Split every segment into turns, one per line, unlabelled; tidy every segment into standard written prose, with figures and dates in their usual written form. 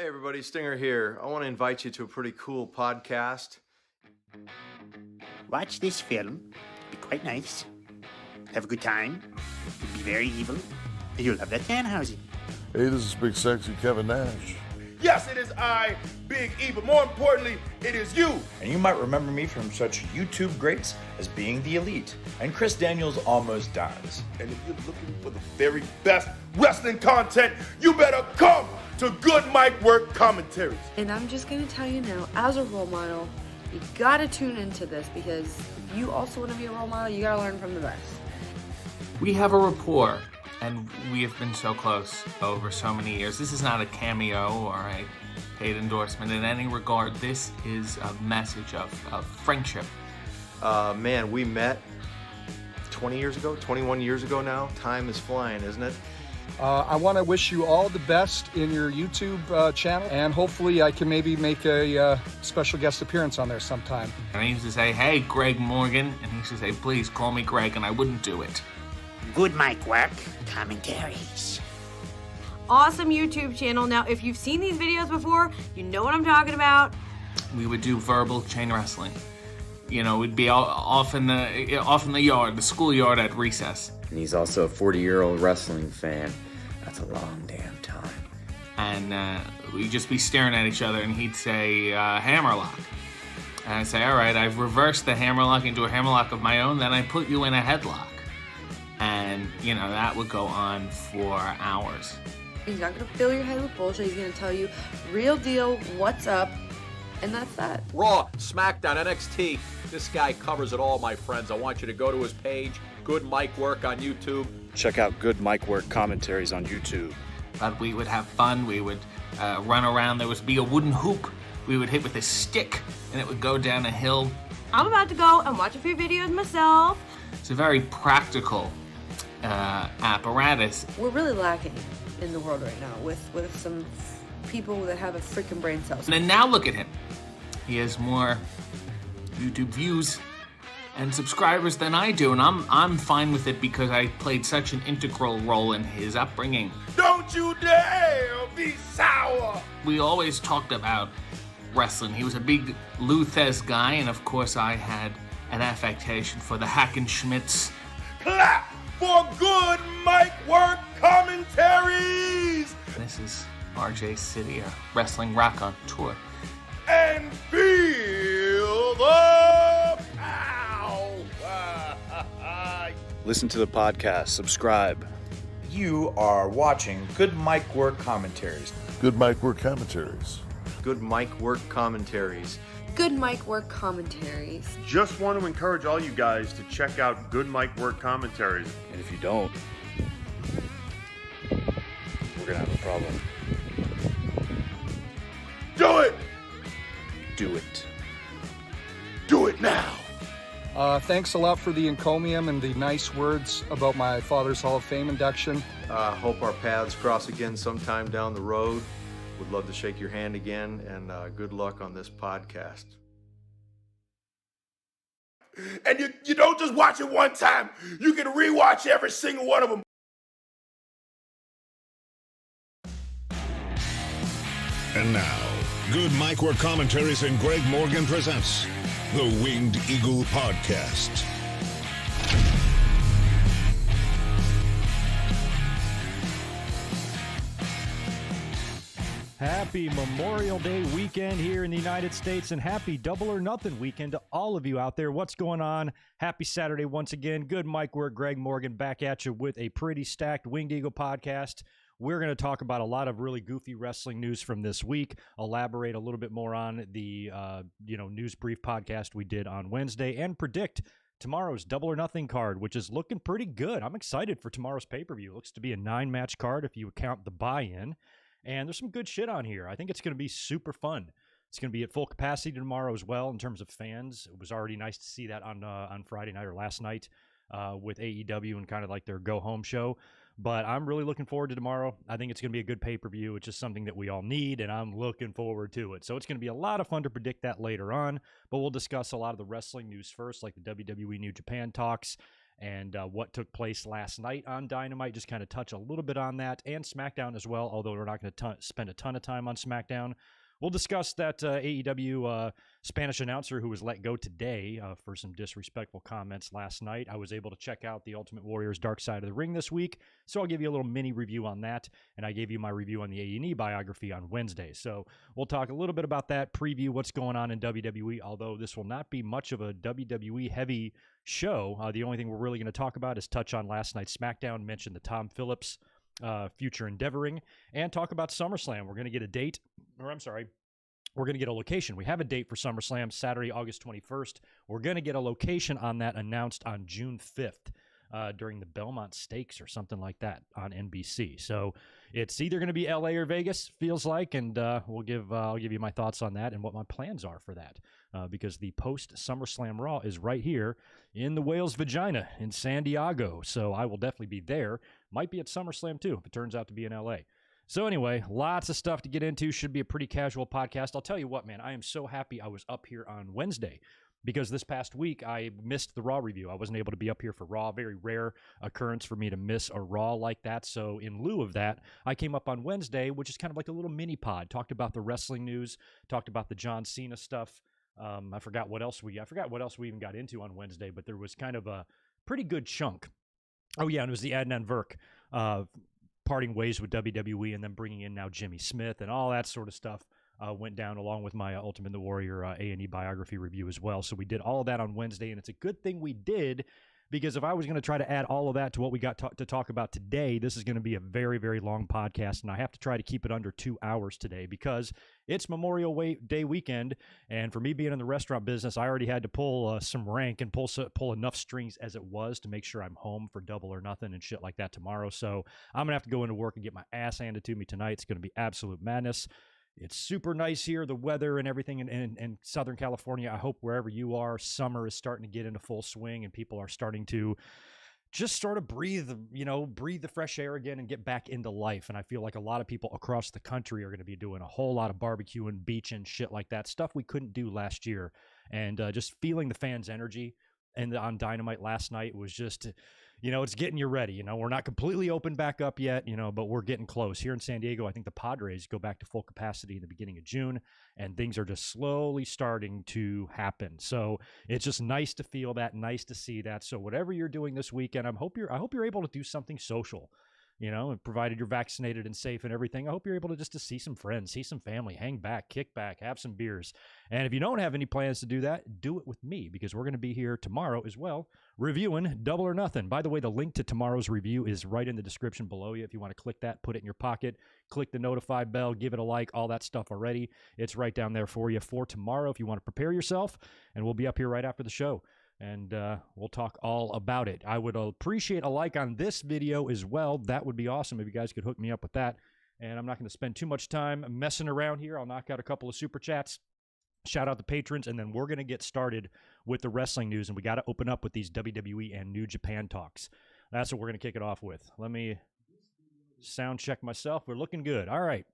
Hey everybody, Stinger here. I want to invite you to a pretty cool podcast.
Watch this film. Be quite nice. Have a good time. Be very evil. And you'll love that Danhausen.
Hey, this is Big Sexy Kevin Nash.
Yes, it is I, Big E, but more importantly, it is you.
And you might remember me from such YouTube greats as Being the Elite and Chris Daniels Almost Dies.
And if you're looking for the very best wrestling content, you better come to Good Mic Work Commentaries.
And I'm just going to tell you now, as a role model, you got to tune into this because if you also want to be a role model, you got to learn from the best.
We have a rapport, and we have been so close over so many years. This is not a cameo or a paid endorsement in any regard. This is a message of friendship.
Man, we met 20 years ago, 21 years ago now. Time is flying, isn't it?
I want to wish you all the best in your YouTube channel, and hopefully I can maybe make a special guest appearance on there sometime.
And I used to say, hey, Greg Morgan, and he used to say, please call me Greg, and I wouldn't do it.
Good Mic Work Commentaries.
Awesome YouTube channel. Now, if you've seen these videos before, you know what I'm talking about.
We would do verbal chain wrestling. You know, we'd be off in the yard, the schoolyard at recess.
And he's also a 40-year-old wrestling fan. That's a long damn time.
And we'd just be staring at each other, and he'd say, hammerlock. And I'd say, all right, I've reversed the hammerlock into a hammerlock of my own, then I put you in a headlock. And, you know, that would go on for hours.
He's not going to fill your head with bullshit. He's going to tell you real deal, what's up, and that's that.
Raw, SmackDown, NXT. This guy covers it all, my friends. I want you to go to his page, Good Mic Work on YouTube.
Check out Good Mic Work Commentaries on YouTube.
But we would have fun. We would run around. There would be a wooden hoop we would hit with a stick, and it would go down a hill.
I'm about to go and watch a few videos myself.
It's a very practical apparatus.
We're really lacking in the world right now with some people that have a freaking brain cell.
And now look at him. He has more YouTube views and subscribers than I do, and I'm fine with it because I played such an integral role in his upbringing.
Don't you dare be sour.
We always talked about wrestling. He was a big Lou Thez guy, and of course I had an affectation for the Hackenschmidts.
Clap for Good Mic Work Commentaries.
This is RJ City, a wrestling rock on tour.
And feel the power.
Listen to the podcast. Subscribe.
You are watching Good Mic Work Commentaries.
Good Mic Work Commentaries.
Good Mic Work Commentaries.
Good Mic Work Commentaries.
Just want to encourage all you guys to check out Good Mic Work Commentaries.
And if you don't, we're going to have a problem.
Do it!
Do it.
Do it now!
Thanks a lot for the encomium and the nice words about my father's Hall of Fame induction.
Hope our paths cross again sometime down the road. Would love to shake your hand again, and good luck on this podcast.
And you don't just watch it one time. You can rewatch every single one of them.
And now, Good Mic Work Commentaries and Greg Morgan presents the Winged Eagle Podcast.
Happy Memorial Day weekend here in the United States, and happy Double or Nothing weekend to all of you out there. What's going on? Happy Saturday once again. Good Mic Work, Greg Morgan back at you with a pretty stacked Winged Eagle podcast. We're going to talk about a lot of really goofy wrestling news from this week, elaborate a little bit more on the news brief podcast we did on Wednesday, and predict tomorrow's Double or Nothing card, which is looking pretty good. I'm excited for tomorrow's pay-per-view. It looks to be a 9-match card if you count the buy-in, and there's some good shit on here. I think it's going to be super fun. It's going to be at full capacity tomorrow as well in terms of fans. It was already nice to see that on Friday night or last night with AEW and kind of like their go-home show. But I'm really looking forward to tomorrow. I think it's going to be a good pay-per-view. It's just something that we all need, and I'm looking forward to it. So it's going to be a lot of fun to predict that later on. But we'll discuss a lot of the wrestling news first, like the WWE New Japan talks, and what took place last night on Dynamite, just kind of touch a little bit on that, and SmackDown as well, although we're not going to spend a ton of time on SmackDown. We'll discuss that AEW Spanish announcer who was let go today for some disrespectful comments last night. I was able to check out the Ultimate Warrior's Dark Side of the Ring this week, so I'll give you a little mini review on that, and I gave you my review on the A&E biography on Wednesday. So we'll talk a little bit about that, preview what's going on in WWE, although this will not be much of a WWE-heavy show. The only thing we're really going to talk about is touch on last night's SmackDown, mention the Tom Phillips future endeavoring, and talk about SummerSlam. We're going to get a date, we're going to get a location. We have a date for SummerSlam, Saturday, August 21st. We're going to get a location on that announced on June 5th during the Belmont Stakes or something like that on NBC. So it's either going to be LA or Vegas, feels like, and I'll give you my thoughts on that and what my plans are for that, because the post SummerSlam Raw is right here in the whale's vagina in San Diego. So I will definitely be there. Might be at SummerSlam too if it turns out to be in LA. So anyway, lots of stuff to get into. Should be a pretty casual podcast. I'll tell you what, man, I am so happy I was up here on Wednesday, because this past week I missed the Raw review. I wasn't able to be up here for Raw. Very rare occurrence for me to miss a Raw like that. So in lieu of that, I came up on Wednesday, which is kind of like a little mini pod. Talked about the wrestling news, talked about the John Cena stuff. I forgot what else we even got into on Wednesday, but there was kind of a pretty good chunk. Oh yeah, and it was the Adnan Virk parting ways with WWE, and then bringing in now Jimmy Smith and all that sort of stuff went down, along with my Ultimate Warrior A&E biography review as well. So we did all of that on Wednesday, and it's a good thing we did, because if I was going to try to add all of that to what we got to talk about today, this is going to be a very, very long podcast, and I have to try to keep it under 2 hours today, because it's Memorial Day weekend, and for me being in the restaurant business, I already had to pull some rank and pull enough strings as it was to make sure I'm home for Double or Nothing and shit like that tomorrow. So I'm going to have to go into work and get my ass handed to me tonight. It's going to be absolute madness. It's super nice here, the weather and everything in Southern California. I hope wherever you are, summer is starting to get into full swing, and people are starting to just sort of breathe the fresh air again and get back into life. And I feel like a lot of people across the country are going to be doing a whole lot of barbecuing, beaching, shit like that, stuff we couldn't do last year. And just feeling the fans' energy and on Dynamite last night was just, it's getting you ready. We're not completely open back up yet, but we're getting close. Here in San Diego, I think the Padres go back to full capacity in the beginning of June, and things are just slowly starting to happen. So it's just nice to feel that, nice to see that. So whatever you're doing this weekend, I hope you're able to do something social. And provided you're vaccinated and safe and everything, I hope you're able to just to see some friends, see some family, hang back, kick back, have some beers. And if you don't have any plans to do that, do it with me, because we're going to be here tomorrow as well, reviewing Double or Nothing. By the way, the link to tomorrow's review is right in the description below you. If you want to click that, put it in your pocket, click the notify bell, give it a like, all that stuff already. It's right down there for you for tomorrow if you want to prepare yourself. And we'll be up here right after the show, and we'll talk all about it. I would appreciate a like on this video as well. That would be awesome if you guys could hook me up with that. And I'm not going to spend too much time messing around here. I'll knock out a couple of super chats, shout out the patrons, and then we're going to get started with the wrestling news. And we got to open up with these WWE and New Japan talks. That's what we're going to kick it off with. Let me sound check myself. We're looking good. All right.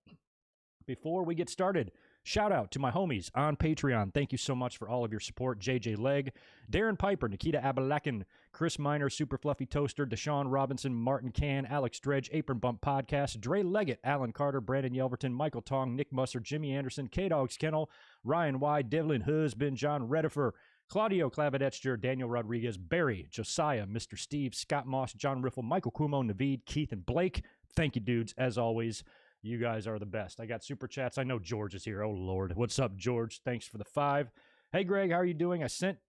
Before we get started, shout out to my homies on Patreon. Thank you so much for all of your support. JJ Legg, Darren Piper, Nikita Abalakin, Chris Miner, Super Fluffy Toaster, Deshaun Robinson, Martin Can, Alex Dredge, Apron Bump Podcast, Dre Leggett, Alan Carter, Brandon Yelverton, Michael Tong, Nick Musser, Jimmy Anderson, K-Dog's Kennel, Ryan Y, Devlin Husband, John Redifer, Claudio Clavedetcher, Daniel Rodriguez, Barry, Josiah, Mr. Steve, Scott Moss, John Riffle, Michael Cuomo, Naveed, Keith, and Blake. Thank you, dudes, as always. You guys are the best. I got super chats. I know George is here. Oh, Lord. What's up, George? Thanks for the 5. Hey, Greg, how are you doing? I sent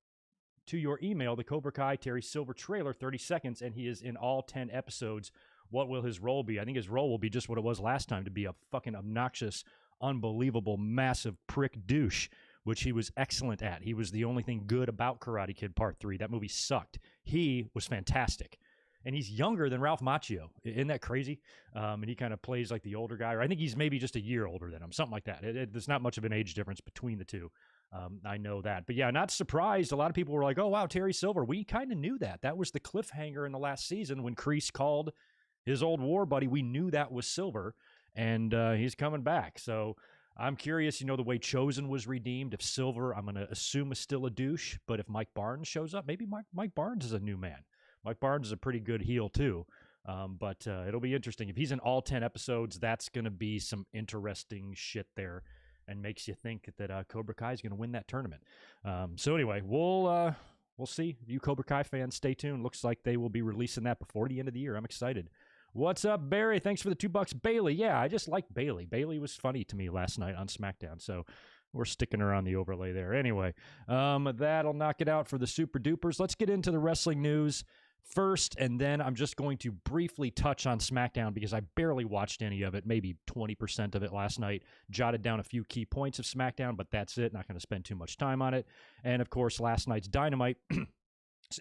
to your email the Cobra Kai Terry Silver trailer, 30 seconds, and he is in all 10 episodes. What will his role be? I think his role will be just what it was last time, to be a fucking obnoxious, unbelievable, massive prick douche, which he was excellent at. He was the only thing good about Karate Kid Part 3. That movie sucked. He was fantastic. And he's younger than Ralph Macchio. Isn't that crazy? And he kind of plays like the older guy. Or I think he's maybe just a year older than him, something like that. There's not much of an age difference between the two. I know that. But yeah, not surprised. A lot of people were like, oh, wow, Terry Silver. We kind of knew that. That was the cliffhanger in the last season when Kreese called his old war buddy. We knew that was Silver. And he's coming back. So I'm curious, the way Chosen was redeemed. If Silver, I'm going to assume, is still a douche. But if Mike Barnes shows up, maybe Mike Barnes is a new man. Mike Barnes is a pretty good heel too. But it'll be interesting. If he's in all 10 episodes, that's going to be some interesting shit there and makes you think that Cobra Kai is going to win that tournament. So anyway, we'll see. You Cobra Kai fans, stay tuned. Looks like they will be releasing that before the end of the year. I'm excited. What's up, Barry? Thanks for the $2. Bailey. Yeah, I just like Bailey. Bailey was funny to me last night on SmackDown, so we're sticking her on the overlay there. Anyway, that'll knock it out for the Super Dupers. Let's get into the wrestling news first, and then I'm just going to briefly touch on SmackDown because I barely watched any of it, maybe 20% of it last night. Jotted down a few key points of SmackDown, but that's it. Not going to spend too much time on it. And, of course, last night's Dynamite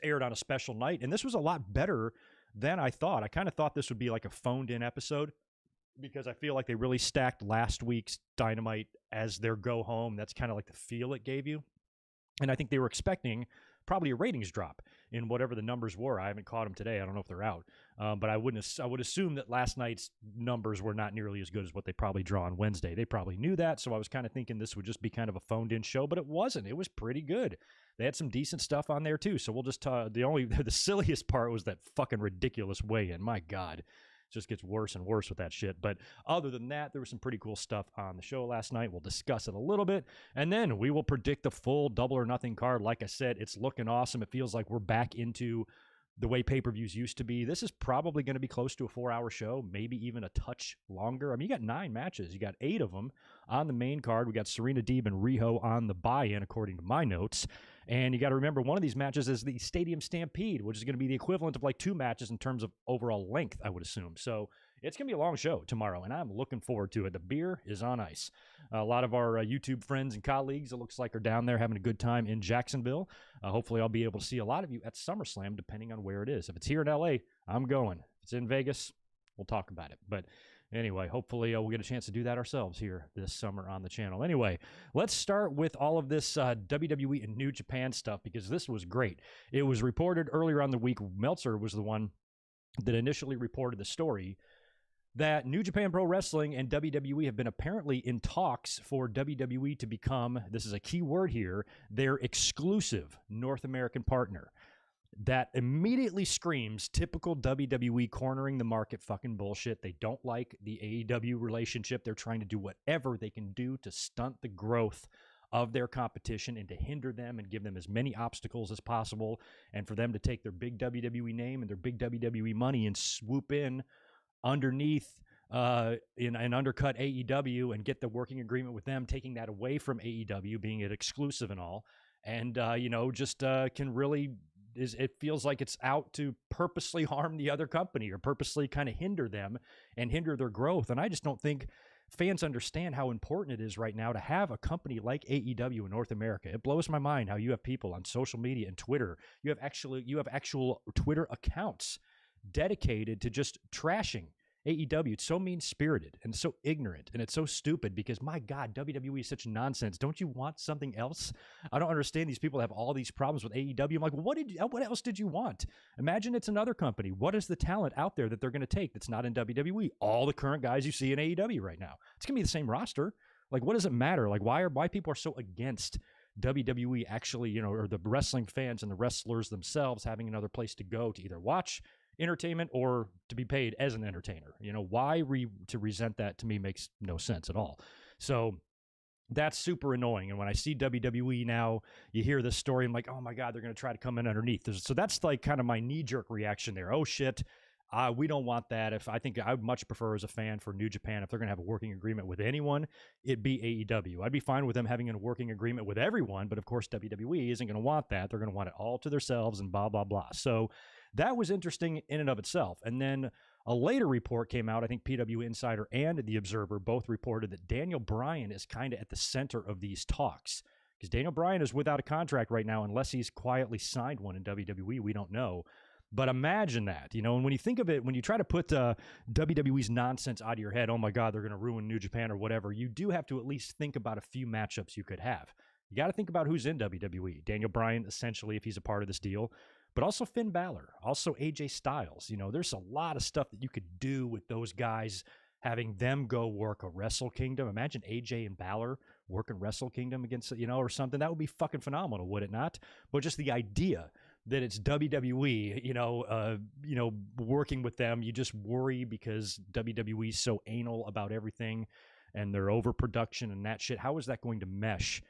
aired on a special night, and this was a lot better than I thought. I kind of thought this would be like a phoned-in episode because I feel like they really stacked last week's Dynamite as their go-home. That's kind of like the feel it gave you. And I think they were expecting probably a ratings drop in whatever the numbers were. I haven't caught them today. I don't know if they're out. But I would assume that last night's numbers were not nearly as good as what they probably draw on Wednesday. They probably knew that, so I was kind of thinking this would just be kind of a phoned-in show, but it wasn't. It was pretty good. They had some decent stuff on there, too. So we'll just the silliest part was that fucking ridiculous weigh-in. My God. It just gets worse and worse with that shit. But other than that, there was some pretty cool stuff on the show last night. We'll discuss it a little bit, and then we will predict the full Double or Nothing card. Like I said, it's looking awesome. It feels like we're back into the way pay-per-views used to be. This is probably going to be close to a 4-hour show, maybe even a touch longer. I mean, you got 9 matches. You got 8 of them on the main card. We got Serena Deeb and Riho on the buy-in, according to my notes. And you got to remember, one of these matches is the Stadium Stampede, which is going to be the equivalent of like 2 matches in terms of overall length, I would assume. So it's going to be a long show tomorrow, and I'm looking forward to it. The beer is on ice. A lot of our YouTube friends and colleagues, it looks like, are down there having a good time in Jacksonville. Hopefully I'll be able to see a lot of you at SummerSlam, depending on where it is. If it's here in LA, I'm going. If it's in Vegas, we'll talk about it. But anyway, hopefully we'll get a chance to do that ourselves here this summer on the channel. Anyway, let's start with all of this WWE and New Japan stuff because this was great. It was reported earlier on the week. Meltzer was the one that initially reported the story that New Japan Pro Wrestling and WWE have been apparently in talks for WWE to become, this is a key word here, their exclusive North American partner. That immediately screams typical WWE cornering the market fucking bullshit. They don't like the AEW relationship. They're trying to do whatever they can do to stunt the growth of their competition and to hinder them and give them as many obstacles as possible, and for them to take their big WWE name and their big WWE money and swoop in underneath and undercut AEW and get the working agreement with them, taking that away from AEW, being it exclusive and all, and can really... it feels like it's out to purposely harm the other company or purposely kind of hinder them and hinder their growth. And I just don't think fans understand how important it is right now to have a company like AEW in North America. It blows my mind how you have people on social media and Twitter. You have actual Twitter accounts dedicated to just trashing AEW. It's so mean-spirited and so ignorant, and it's so stupid because, my God, WWE is such nonsense. Don't you want something else? I don't understand these people have all these problems with AEW. I'm like, well, what else did you want? Imagine it's another company. What is the talent out there that they're going to take that's not in WWE? All the current guys you see in AEW right now. It's going to be the same roster. Like, what does it matter? Like, why people are so against WWE actually, or the wrestling fans and the wrestlers themselves having another place to go to either watch entertainment or to be paid as an entertainer. Why to resent that, to me makes no sense at all. So that's super annoying. And when I see WWE now, you hear this story, I'm like, oh my God, they're going to try to come in underneath. So that's like kind of my knee-jerk reaction there. Oh shit, we don't want that. I think I would much prefer as a fan for New Japan, if they're going to have a working agreement with anyone, it'd be AEW. I'd be fine with them having a working agreement with everyone, but of course WWE isn't going to want that. They're going to want it all to themselves and blah, blah, blah. So that was interesting in and of itself. And then a later report came out. I think PW Insider and The Observer both reported that Daniel Bryan is kind of at the center of these talks, because Daniel Bryan is without a contract right now unless he's quietly signed one in WWE. We don't know. But imagine that, and when you think of it, when you try to put WWE's nonsense out of your head, oh my God, they're going to ruin New Japan or whatever, you do have to at least think about a few matchups you could have. You got to think about who's in WWE. Daniel Bryan, essentially, if he's a part of this deal, but also Finn Balor, also AJ Styles. There's a lot of stuff that you could do with those guys, having them go work a Wrestle Kingdom. Imagine AJ and Balor working Wrestle Kingdom against, or something. That would be fucking phenomenal, would it not? But just the idea that it's WWE, working with them. You just worry because WWE is so anal about everything and their overproduction and that shit. How is that going to mesh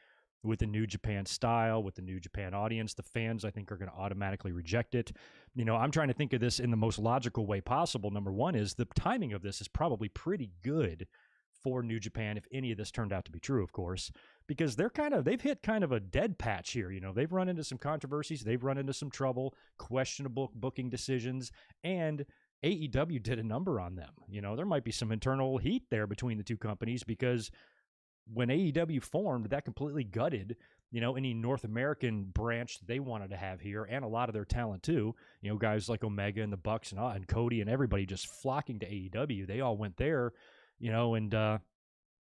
with the New Japan style, with the New Japan audience? The fans, I think, are going to automatically reject it. I'm trying to think of this in the most logical way possible. Number one is the timing of this is probably pretty good for New Japan, if any of this turned out to be true, of course, because they've hit kind of a dead patch here. They've run into some controversies, they've run into some trouble, questionable booking decisions, and AEW did a number on them. There might be some internal heat there between the two companies, because when AEW formed, that completely gutted, any North American branch they wanted to have here, and a lot of their talent too. Guys like Omega and the Bucks and Cody and everybody just flocking to AEW. They all went there. And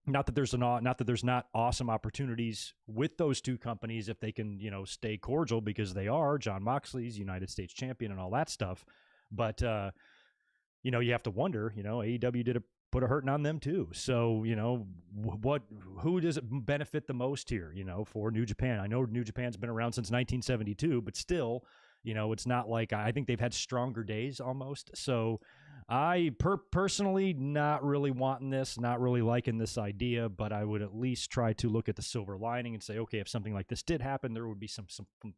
not that there's not awesome opportunities with those two companies if they can, stay cordial, because they are. John Moxley's United States champion and all that stuff. But, you have to wonder, AEW put a hurting on them too. So, who does it benefit the most here, for New Japan? I know New Japan's been around since 1972, but still, it's not like, I think they've had stronger days almost. So I personally not really wanting this, not really liking this idea, but I would at least try to look at the silver lining and say, okay, if something like this did happen, there would be some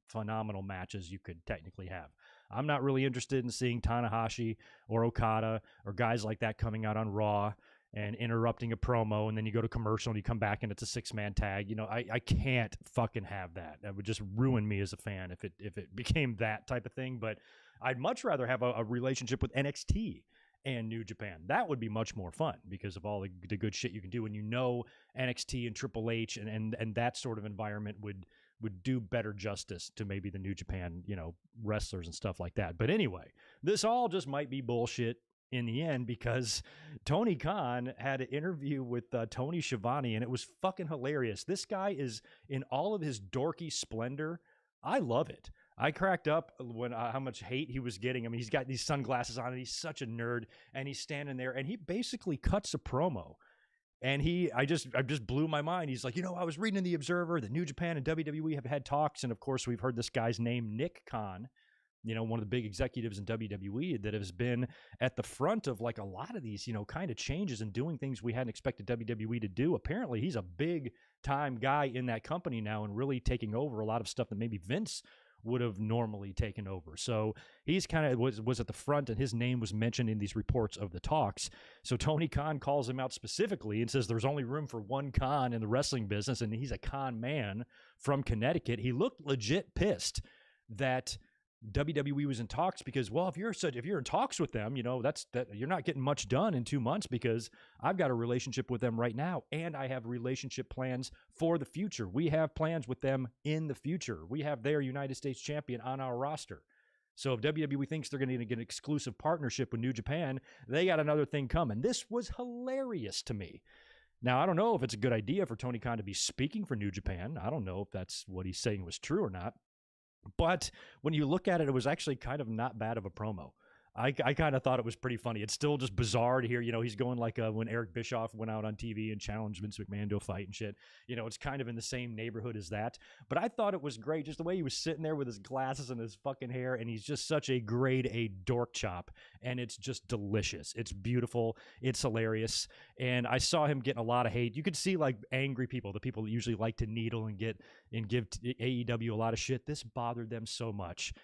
phenomenal matches you could technically have. I'm not really interested in seeing Tanahashi or Okada or guys like that coming out on Raw and interrupting a promo, and then you go to commercial and you come back and it's a 6-man tag. I can't fucking have that. That would just ruin me as a fan if it became that type of thing. But I'd much rather have a relationship with NXT and New Japan. That would be much more fun because of all the good shit you can do. And NXT and Triple H and that sort of environment would do better justice to maybe the New Japan, wrestlers and stuff like that. But anyway, this all just might be bullshit in the end, because Tony Khan had an interview with Tony Schiavone, and it was fucking hilarious. This guy is in all of his dorky splendor. I love it. I cracked up when how much hate he was getting. I mean, he's got these sunglasses on and he's such a nerd, and he's standing there and he basically cuts a promo. And I just blew my mind. He's like, I was reading in the Observer that New Japan and WWE have had talks. And of course, we've heard this guy's name, Nick Khan, one of the big executives in WWE that has been at the front of like a lot of these, kind of changes and doing things we hadn't expected WWE to do. Apparently, he's a big time guy in that company now and really taking over a lot of stuff that maybe Vince would have normally taken over. So he's kind of was at the front, and his name was mentioned in these reports of the talks. So Tony Khan calls him out specifically and says there's only room for one Khan in the wrestling business, and he's a con man from Connecticut. He looked legit pissed that WWE was in talks, because, well, if you're in talks with them, that you're not getting much done in 2 months, because I've got a relationship with them right now, and I have relationship plans for the future. We have plans with them in the future. We have their United States champion on our roster. So if WWE thinks they're going to get an exclusive partnership with New Japan, they got another thing coming. This was hilarious to me. Now, I don't know if it's a good idea for Tony Khan to be speaking for New Japan. I don't know if that's what he's saying was true or not. But when you look at it, it was actually kind of not bad of a promo. I kind of thought it was pretty funny. It's still just bizarre to hear, he's going like when Eric Bischoff went out on TV and challenged Vince McMahon to a fight and shit. It's kind of in the same neighborhood as that. But I thought it was great, just the way he was sitting there with his glasses and his fucking hair, and he's just such a grade A dork chop, and it's just delicious. It's beautiful. It's hilarious. And I saw him getting a lot of hate. You could see like angry people, the people that usually like to needle and give AEW a lot of shit. This bothered them so much.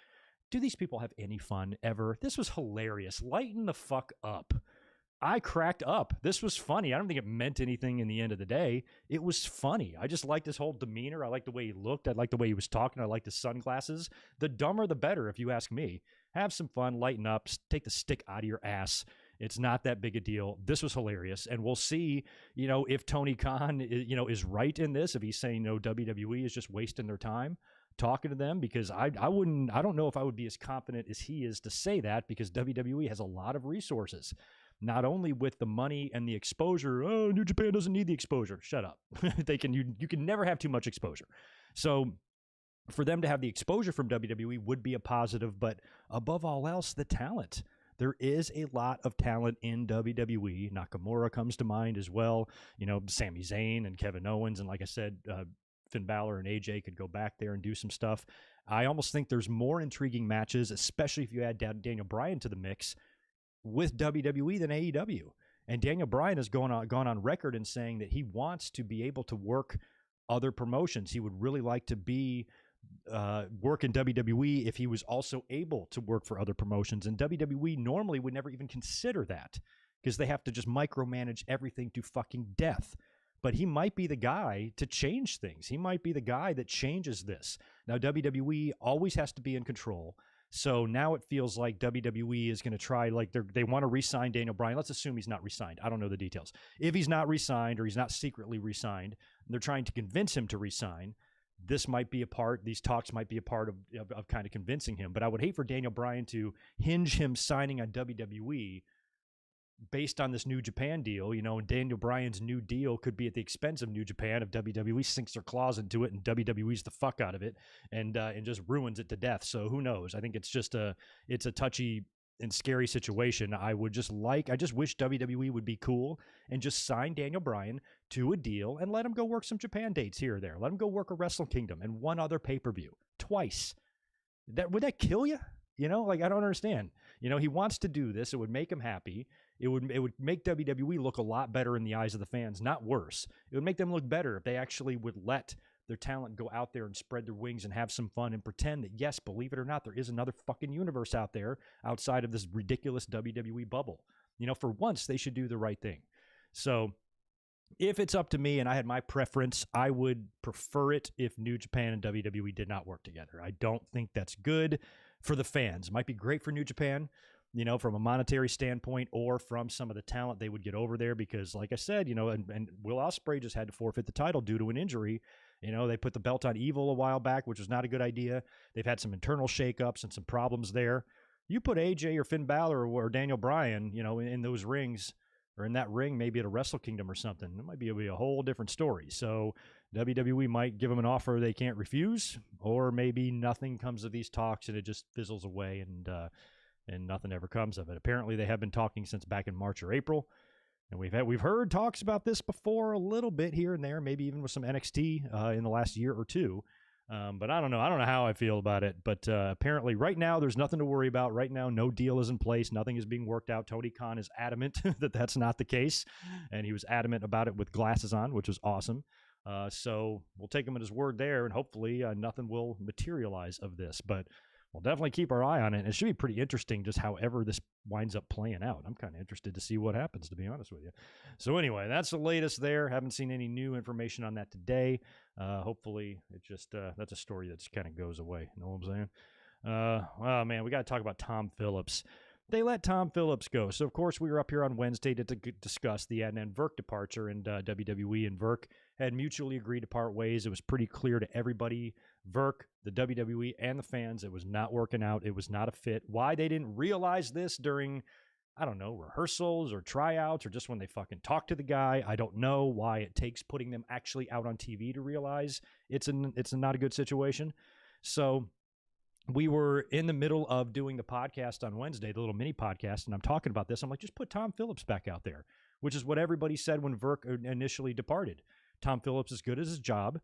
Do these people have any fun ever? This was hilarious. Lighten the fuck up. I cracked up. This was funny. I don't think it meant anything in the end of the day. It was funny. I just liked his whole demeanor. I liked the way he looked. I liked the way he was talking. I liked his sunglasses. The dumber, the better, if you ask me. Have some fun. Lighten up. Take the stick out of your ass. It's not that big a deal. This was hilarious. And we'll see, if Tony Khan, is right in this, if he's saying, WWE is just wasting their time talking to them, because I don't know if I would be as confident as he is to say that, because WWE has a lot of resources, not only with the money and the exposure. Oh, New Japan doesn't need the exposure. Shut up. You can never have too much exposure. So for them to have the exposure from WWE would be a positive, but above all else, the talent. There is a lot of talent in WWE. Nakamura comes to mind as well. Sami Zayn and Kevin Owens, and like I said, Finn Balor and AJ could go back there and do some stuff. I almost think there's more intriguing matches, especially if you add Daniel Bryan to the mix, with WWE than AEW. And Daniel Bryan has gone on record in saying that he wants to be able to work other promotions. He would really like to be work in WWE if he was also able to work for other promotions. And WWE normally would never even consider that because they have to just micromanage everything to fucking death. But he might be the guy to change things. He might be the guy that changes this. Now, WWE always has to be in control. So now it feels like WWE is going to try, like they want to re-sign Daniel Bryan. Let's assume he's not re-signed. I don't know the details. If he's not re-signed or he's not secretly re-signed, they're trying to convince him to re-sign. This might be a part, these talks might be a part of kind of convincing him. But I would hate for Daniel Bryan to hinge him signing on WWE based on this New Japan deal, you know, and Daniel Bryan's new deal could be at the expense of New Japan if WWE sinks their claws into it and WWE's the fuck out of it and just ruins it to death. So who knows? I think it's a touchy and scary situation. I just wish WWE would be cool and just sign Daniel Bryan to a deal and let him go work some Japan dates here or there. Let him go work a Wrestle Kingdom and one other pay-per-view twice. Would that kill you? You know, like, I don't understand. You know, he wants to do this. It would make him happy. It would make WWE look a lot better in the eyes of the fans, not worse. It would make them look better if they actually would let their talent go out there and spread their wings and have some fun and pretend that, yes, believe it or not, there is another fucking universe out there outside of this ridiculous WWE bubble. You know, for once, they should do the right thing. So if it's up to me and I had my preference, I would prefer it if New Japan and WWE did not work together. I don't think that's good for the fans. It might be great for New Japan, you know, from a monetary standpoint or from some of the talent they would get over there because, like I said, you know, and Will Ospreay just had to forfeit the title due to an injury. You know, they put the belt on Evil a while back, which was not a good idea. They've had some internal shakeups and some problems there. You put AJ or Finn Balor or Daniel Bryan, you know, in those rings or in that ring, maybe at a Wrestle Kingdom or something, it might be a whole different story. So WWE might give them an offer they can't refuse, or maybe nothing comes of these talks and it just fizzles away and nothing ever comes of it. Apparently, they have been talking since back in March or April, and we've heard talks about this before a little bit here and there, maybe even with some NXT in the last year or two. But I don't know. I don't know how I feel about it. But apparently, right now, there's nothing to worry about. Right now, no deal is in place. Nothing is being worked out. Tony Khan is adamant that that's not the case, and he was adamant about it with glasses on, which was awesome. So we'll take him at his word there, and hopefully nothing will materialize of this. But we'll definitely keep our eye on it. And it should be pretty interesting just however this winds up playing out. I'm kind of interested to see what happens, to be honest with you. So anyway, that's the latest there. Haven't seen any new information on that today. Hopefully it just that's a story that just kind of goes away. You know what I'm saying? Oh, man, we got to talk about Tom Phillips. They let Tom Phillips go. So, of course, we were up here on Wednesday to discuss the Adnan Virk departure, and WWE and Virk had mutually agreed to part ways. It was pretty clear to everybody, Virk, the WWE, and the fans, it was not working out. It was not a fit. Why they didn't realize this during, I don't know, rehearsals or tryouts or just when they fucking talked to the guy, I don't know why it takes putting them actually out on TV to realize it's not a good situation. So we were in the middle of doing the podcast on Wednesday, the little mini podcast, and I'm talking about this. I'm like, just put Tom Phillips back out there, which is what everybody said when Virk initially departed. Tom Phillips is good at his job.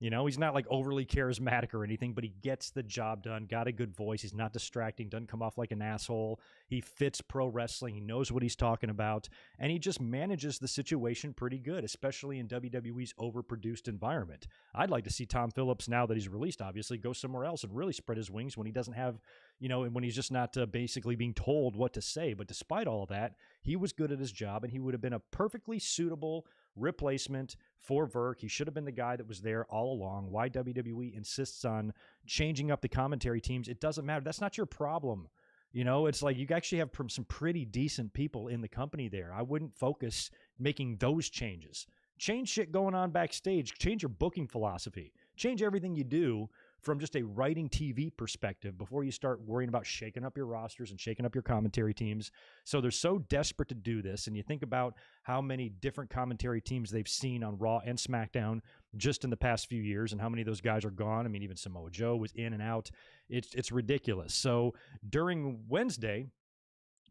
You know, he's not like overly charismatic or anything, but he gets the job done, got a good voice. He's not distracting, doesn't come off like an asshole. He fits pro wrestling. He knows what he's talking about, and he just manages the situation pretty good, especially in WWE's overproduced environment. I'd like to see Tom Phillips, now that he's released, obviously, go somewhere else and really spread his wings when he doesn't have, you know, when he's just not basically being told what to say. But despite all of that, he was good at his job, and he would have been a perfectly suitable replacement for Virk. He should have been the guy that was there all along. Why WWE insists on changing up the commentary teams, it doesn't matter. That's not your problem. You know, it's like you actually have some pretty decent people in the company there. I wouldn't focus making those changes. Change shit going on backstage. Change your booking philosophy. Change everything you do from just a writing TV perspective before you start worrying about shaking up your rosters and shaking up your commentary teams. So they're so desperate to do this, and you think about how many different commentary teams they've seen on Raw and SmackDown just in the past few years, and how many of those guys are gone. I mean, even Samoa Joe was in and out. It's ridiculous. So during Wednesday,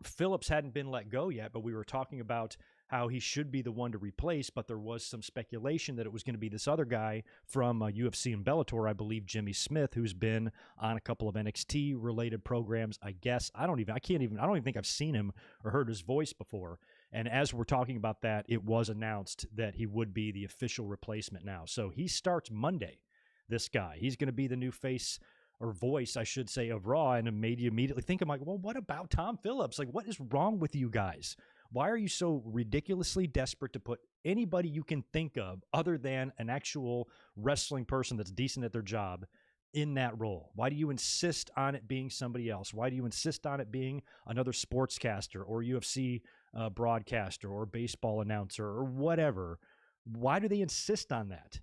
Phillips hadn't been let go yet, but we were talking about how he should be the one to replace, but there was some speculation that it was going to be this other guy from UFC and Bellator, I believe Jimmy Smith, who's been on a couple of NXT related programs. I guess I don't even think I've seen him or heard his voice before. And as we're talking about that, it was announced that he would be the official replacement now. So he starts Monday. This guy, he's going to be the new face or voice, I should say, of Raw, and it made you immediately think, I'm like, well, what about Tom Phillips? Like, what is wrong with you guys? Why are you so ridiculously desperate to put anybody you can think of other than an actual wrestling person that's decent at their job in that role? Why do you insist on it being somebody else? Why do you insist on it being another sportscaster or UFC broadcaster or baseball announcer or whatever? Why do they insist on that?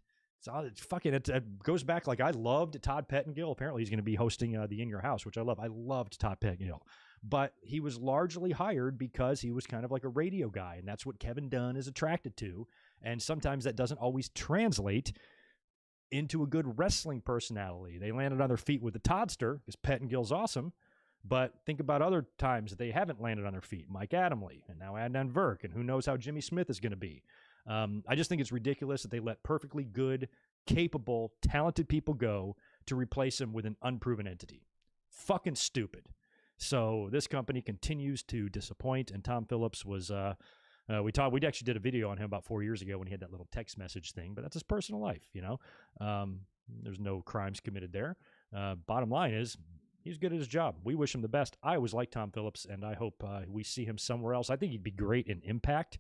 It goes back, like, I loved Todd Pettengill. Apparently he's going to be hosting the In Your House, which I love. I loved Todd Pettengill. But he was largely hired because he was kind of like a radio guy, and that's what Kevin Dunn is attracted to. And sometimes that doesn't always translate into a good wrestling personality. They landed on their feet with the Toddster because Pettengill's awesome. But think about other times that they haven't landed on their feet. Mike Adamle and now Adnan Virk, and who knows how Jimmy Smith is going to be. I just think it's ridiculous that they let perfectly good, capable, talented people go to replace him with an unproven entity. Fucking stupid. So this company continues to disappoint, and Tom Phillips was, we actually did a video on him about 4 years ago when he had that little text message thing, but that's his personal life, you know. There's no crimes committed there. Bottom line is, he's good at his job. We wish him the best. I always like Tom Phillips, and I hope we see him somewhere else. I think he'd be great in Impact.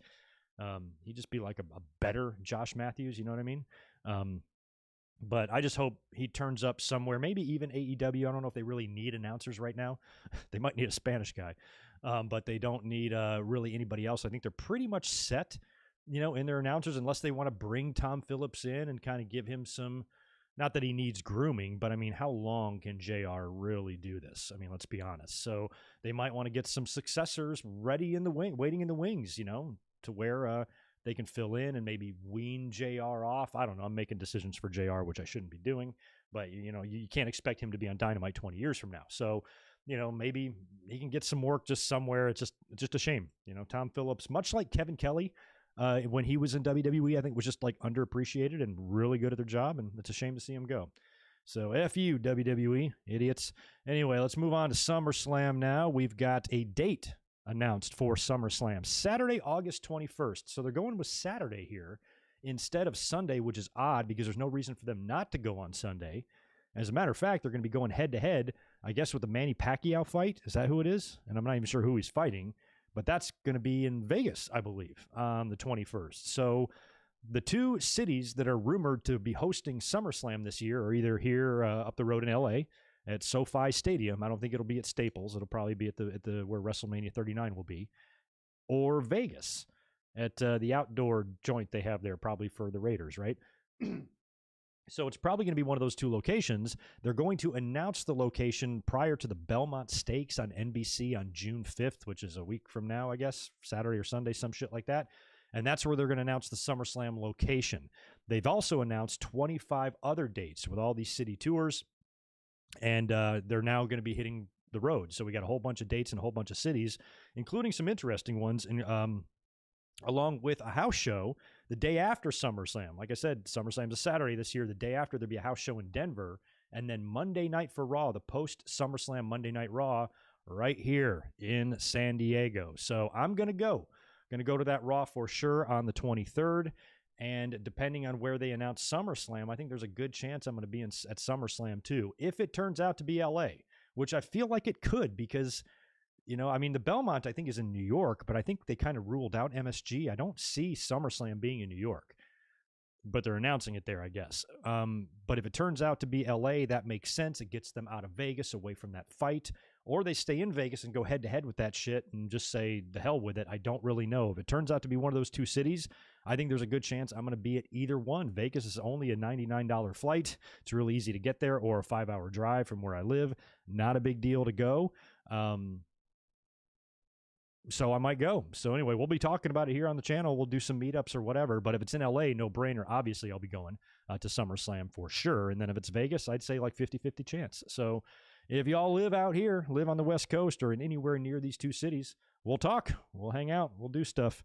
He'd just be like a better Josh Matthews, you know what I mean? But I just hope he turns up somewhere, maybe even AEW. I don't know if they really need announcers right now. They might need a Spanish guy, but they don't need really anybody else. I think they're pretty much set, you know, in their announcers, unless they want to bring Tom Phillips in and kind of give him some, not that he needs grooming, but I mean, how long can JR really do this? I mean, let's be honest. So they might want to get some successors ready in the wing, waiting in the wings, you know, to where they can fill in and maybe wean JR off. I don't know. I'm making decisions for JR, which I shouldn't be doing. But, you know, you can't expect him to be on Dynamite 20 years from now. So, you know, maybe he can get some work just somewhere. It's just a shame. You know, Tom Phillips, much like Kevin Kelly, when he was in WWE, I think was just like underappreciated and really good at their job. And it's a shame to see him go. So F you, WWE, idiots. Anyway, let's move on to SummerSlam now. We've got a date announced for SummerSlam, Saturday, August 21st. So they're going with Saturday here instead of Sunday, which is odd because there's no reason for them not to go on Sunday. As a matter of fact, they're going to be going head-to-head, I guess, with the Manny Pacquiao fight. Is that who it is? And I'm not even sure who he's fighting, but that's going to be in Vegas, I believe, on the 21st. So the two cities that are rumored to be hosting SummerSlam this year are either here up the road in L.A., at SoFi Stadium. I don't think it'll be at Staples. It'll probably be at the where WrestleMania 39 will be, or Vegas at the outdoor joint they have there, probably for the Raiders, right? So it's probably going to be one of those two locations. They're going to announce the location prior to the Belmont Stakes on NBC on June 5th, which is a week from now, I guess, Saturday or Sunday, some shit like that. And that's where they're going to announce the SummerSlam location. They've also announced 25 other dates with all these city tours. And they're now going to be hitting the road. So we got a whole bunch of dates in a whole bunch of cities, including some interesting ones, along with a house show the day after SummerSlam. Like I said, SummerSlam's a Saturday this year. The day after, there'll be a house show in Denver. And then Monday night for Raw, the post-SummerSlam Monday Night Raw, right here in San Diego. So I'm going to go. Going to go to that Raw for sure on the 23rd. And depending on where they announce SummerSlam, I think there's a good chance I'm going to be at SummerSlam too. If it turns out to be LA, which I feel like it could because, you know, I mean, the Belmont I think is in New York, but I think they kind of ruled out MSG. I don't see SummerSlam being in New York, but they're announcing it there, I guess. But if it turns out to be LA, that makes sense. It gets them out of Vegas, away from that fight. Or they stay in Vegas and go head-to-head with that shit and just say, the hell with it. I don't really know. If it turns out to be one of those two cities, I think there's a good chance I'm going to be at either one. Vegas is only a $99 flight. It's really easy to get there, or a 5-hour drive from where I live. Not a big deal to go. So I might go. So anyway, we'll be talking about it here on the channel. We'll do some meetups or whatever. But if it's in LA, no brainer. Obviously, I'll be going to SummerSlam for sure. And then if it's Vegas, I'd say like 50-50 chance. So if y'all live out here, live on the West Coast or in anywhere near these two cities, we'll talk. We'll hang out. We'll do stuff.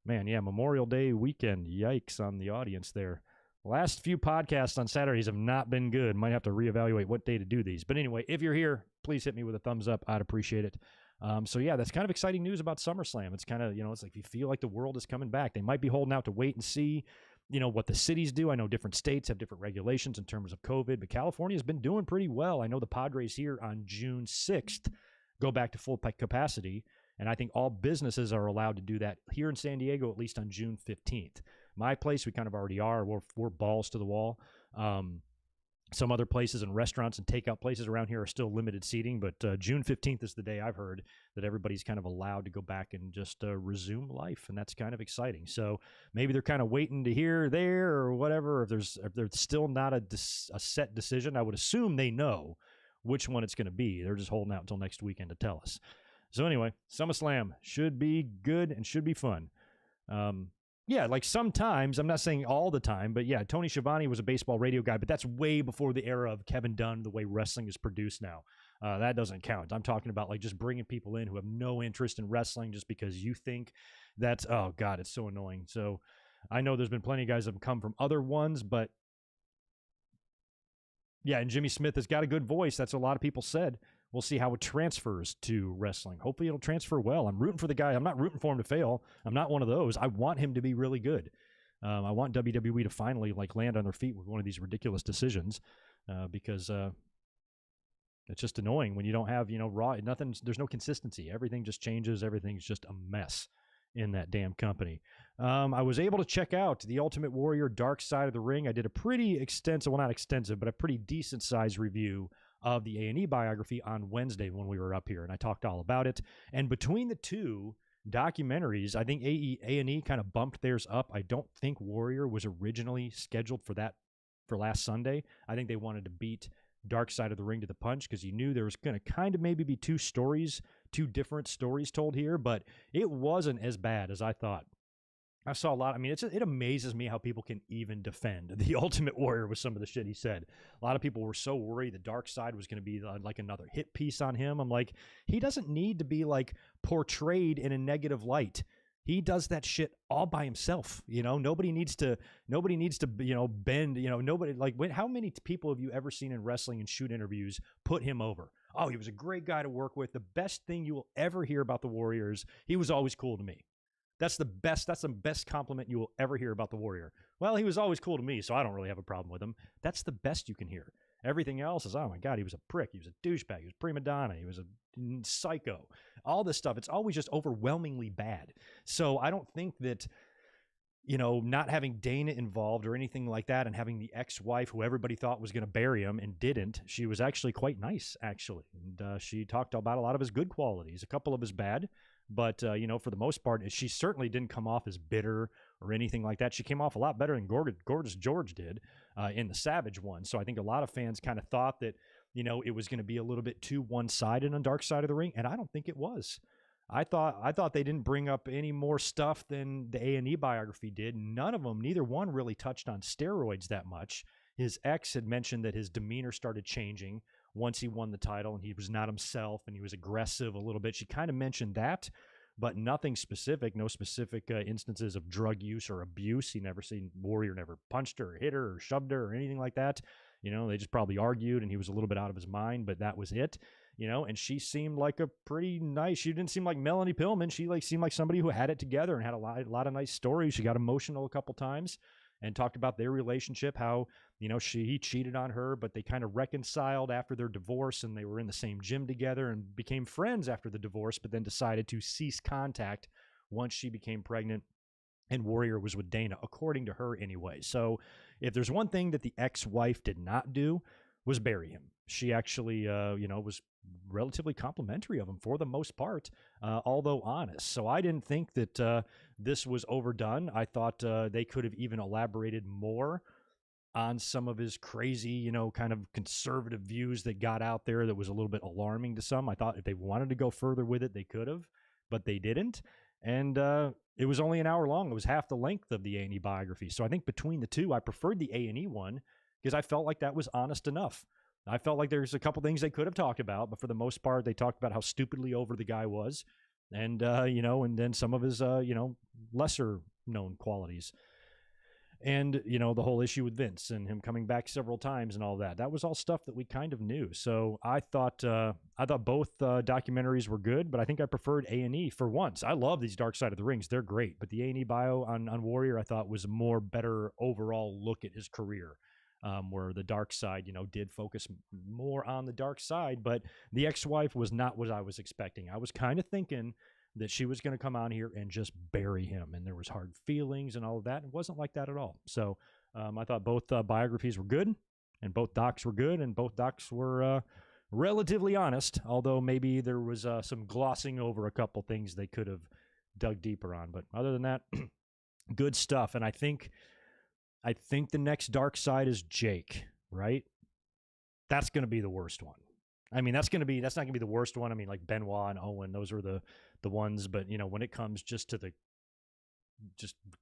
Man, yeah, Memorial Day weekend. Yikes on the audience there. Last few podcasts on Saturdays have not been good. Might have to reevaluate what day to do these. But anyway, if you're here, please hit me with a thumbs up. I'd appreciate it. So yeah, that's kind of exciting news about SummerSlam. It's kind of, it's like you feel like the world is coming back. They might be holding out to wait and see, what the cities do. I know different states have different regulations in terms of COVID, but California's been doing pretty well. I know the Padres here on June 6th go back to full capacity, and I think all businesses are allowed to do that here in San Diego, at least on June 15th. My place, we kind of already are. We're balls to the wall. Some other places and restaurants and takeout places around here are still limited seating, but June 15th is the day I've heard that everybody's kind of allowed to go back and just resume life, and that's kind of exciting. So maybe they're kind of waiting to hear there or whatever. If there's still not a set decision, I would assume they know which one it's going to be. They're just holding out until next weekend to tell us. So anyway, SummerSlam should be good and should be fun. Yeah, like sometimes, I'm not saying all the time, but yeah, Tony Schiavone was a baseball radio guy, but that's way before the era of Kevin Dunn, the way wrestling is produced now. That doesn't count. I'm talking about like just bringing people in who have no interest in wrestling just because you think that's, oh God, it's so annoying. So I know there's been plenty of guys that have come from other ones, but yeah, and Jimmy Smith has got a good voice. That's what a lot of people said. We'll see how it transfers to wrestling. Hopefully it'll transfer well. I'm rooting for the guy. I'm not rooting for him to fail. I'm not one of those. I want him to be really good. I want WWE to finally land on their feet with one of these ridiculous decisions because it's just annoying when you don't have, Raw. There's no consistency. Everything just changes. Everything's just a mess in that damn company. I was able to check out The Ultimate Warrior Dark Side of the Ring. I did a pretty extensive, well, not extensive, but a pretty decent size review of the A&E biography on Wednesday when we were up here, and I talked all about it. And between the two documentaries, I think A&E kind of bumped theirs up. I don't think Warrior was originally scheduled for last Sunday. I think they wanted to beat Dark Side of the Ring to the punch because you knew there was going to kind of maybe be two different stories told here, but it wasn't as bad as I thought. I saw a lot. I mean, it amazes me how people can even defend The Ultimate Warrior with some of the shit he said. A lot of people were so worried the Dark Side was going to be like another hit piece on him. I'm like, he doesn't need to be portrayed in a negative light. He does that shit all by himself. Nobody needs to bend, nobody how many people have you ever seen in wrestling and shoot interviews put him over? Oh, he was a great guy to work with. The best thing you will ever hear about the Warriors, he was always cool to me. That's the best compliment you will ever hear about the Warrior. Well, he was always cool to me, so I don't really have a problem with him. That's the best you can hear. Everything else is, oh my God, he was a prick. He was a douchebag. He was a prima donna. He was a psycho. All this stuff, it's always just overwhelmingly bad. So I don't think that, not having Dana involved or anything like that and having the ex-wife who everybody thought was going to bury him and didn't, she was actually quite nice, actually. And she talked about a lot of his good qualities, a couple of his bad. But, for the most part, she certainly didn't come off as bitter or anything like that. She came off a lot better than Gorgeous George did in the Savage one. So I think a lot of fans kind of thought that, it was going to be a little bit too one-sided on Dark Side of the Ring, and I don't think it was. I thought they didn't bring up any more stuff than the A&E biography did. Neither one really touched on steroids that much. His ex had mentioned that his demeanor started changing once he won the title and he was not himself and he was aggressive a little bit. She kind of mentioned that, but nothing specific, no specific instances of drug use or abuse. Warrior never punched her or hit her or shoved her or anything like that. They just probably argued and he was a little bit out of his mind, but that was it. And she seemed like a pretty nice, she didn't seem like Melanie Pillman. She seemed like somebody who had it together and had a lot of nice stories. She got emotional a couple times and talked about their relationship, how, he cheated on her, but they kind of reconciled after their divorce and they were in the same gym together and became friends after the divorce, but then decided to cease contact once she became pregnant and Warrior was with Dana, according to her anyway. So if there's one thing that the ex-wife did not do was bury him. She actually, was relatively complimentary of him for the most part, although honest. So I didn't think that this was overdone. I thought they could have even elaborated more on some of his crazy, kind of conservative views that got out there that was a little bit alarming to some. I thought if they wanted to go further with it, they could have, but they didn't. And it was only an hour long. It was half the length of the A&E biography. So I think between the two, I preferred the A&E one because I felt like that was honest enough. I felt like there's a couple things they could have talked about, but for the most part, they talked about how stupidly over the guy was. and and then some of his lesser known qualities. And, the whole issue with Vince and him coming back several times and all that. That was all stuff that we kind of knew. So I thought both documentaries were good, but I think I preferred A&E for once. I love these Dark Side of the Rings. They're great. But the A&E bio on Warrior, I thought was a more better overall look at his career, where the dark side, did focus more on the dark side. But the ex-wife was not what I was expecting. I was kind of thinking that she was going to come on here and just bury him, and there was hard feelings and all of that. It wasn't like that at all. So I thought both biographies were good, and both docs were good, and both docs were relatively honest, although maybe there was some glossing over a couple things they could have dug deeper on. But other than that, good stuff. And I think the next dark side is Jake, right? That's going to be the worst one. I mean, that's not going to be the worst one. I mean, like Benoit and Owen, those are the ones. But, when it comes just to the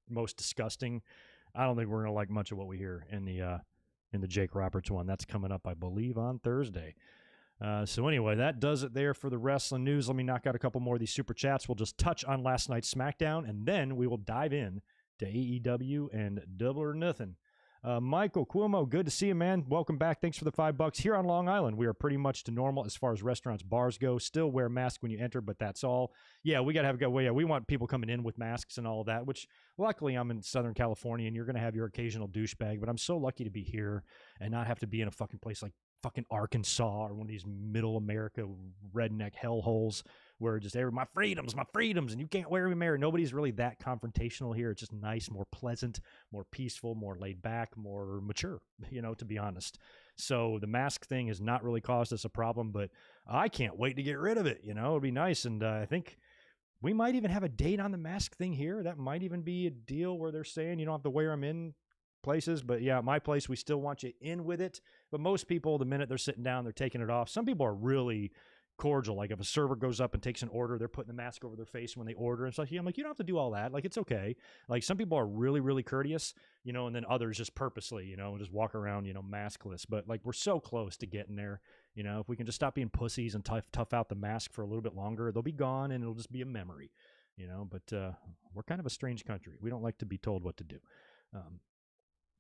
most disgusting, I don't think we're going to like much of what we hear in the Jake Roberts one. That's coming up, I believe, on Thursday. So anyway, that does it there for the wrestling news. Let me knock out a couple more of these super chats. We'll just touch on last night's SmackDown, and then we will dive in to AEW and Double or Nothing. Michael Cuomo, good to see you, man. Welcome back. Thanks for the $5. Here on Long Island, we are pretty much to normal as far as restaurants, bars go. Still wear masks when you enter, but that's all. Yeah, we got to have a good way. Yeah, we want people coming in with masks and all of that, which luckily I'm in Southern California, and you're going to have your occasional douchebag, but I'm so lucky to be here and not have to be in a fucking place like fucking Arkansas or one of these middle America redneck hellholes where just my freedoms, and you can't wear them there. Nobody's really that confrontational here. It's just nice, more pleasant, more peaceful, more laid back, more mature, to be honest. So the mask thing has not really caused us a problem, but I can't wait to get rid of it. It'd be nice. And I think we might even have a date on the mask thing here. That might even be a deal where they're saying you don't have to wear them in places. But yeah, at my place, we still want you in with it. But most people, the minute they're sitting down, they're taking it off. Some people are really cordial. Like if a server goes up and takes an order, they're putting the mask over their face when they order and stuff. I'm like, you don't have to do all that. Like, it's okay. Like, some people are really, really courteous, and then others just purposely, just walk around, maskless. But like, we're so close to getting there. If we can just stop being pussies and tough out the mask for a little bit longer, they'll be gone and it'll just be a memory, but we're kind of a strange country. We don't like to be told what to do.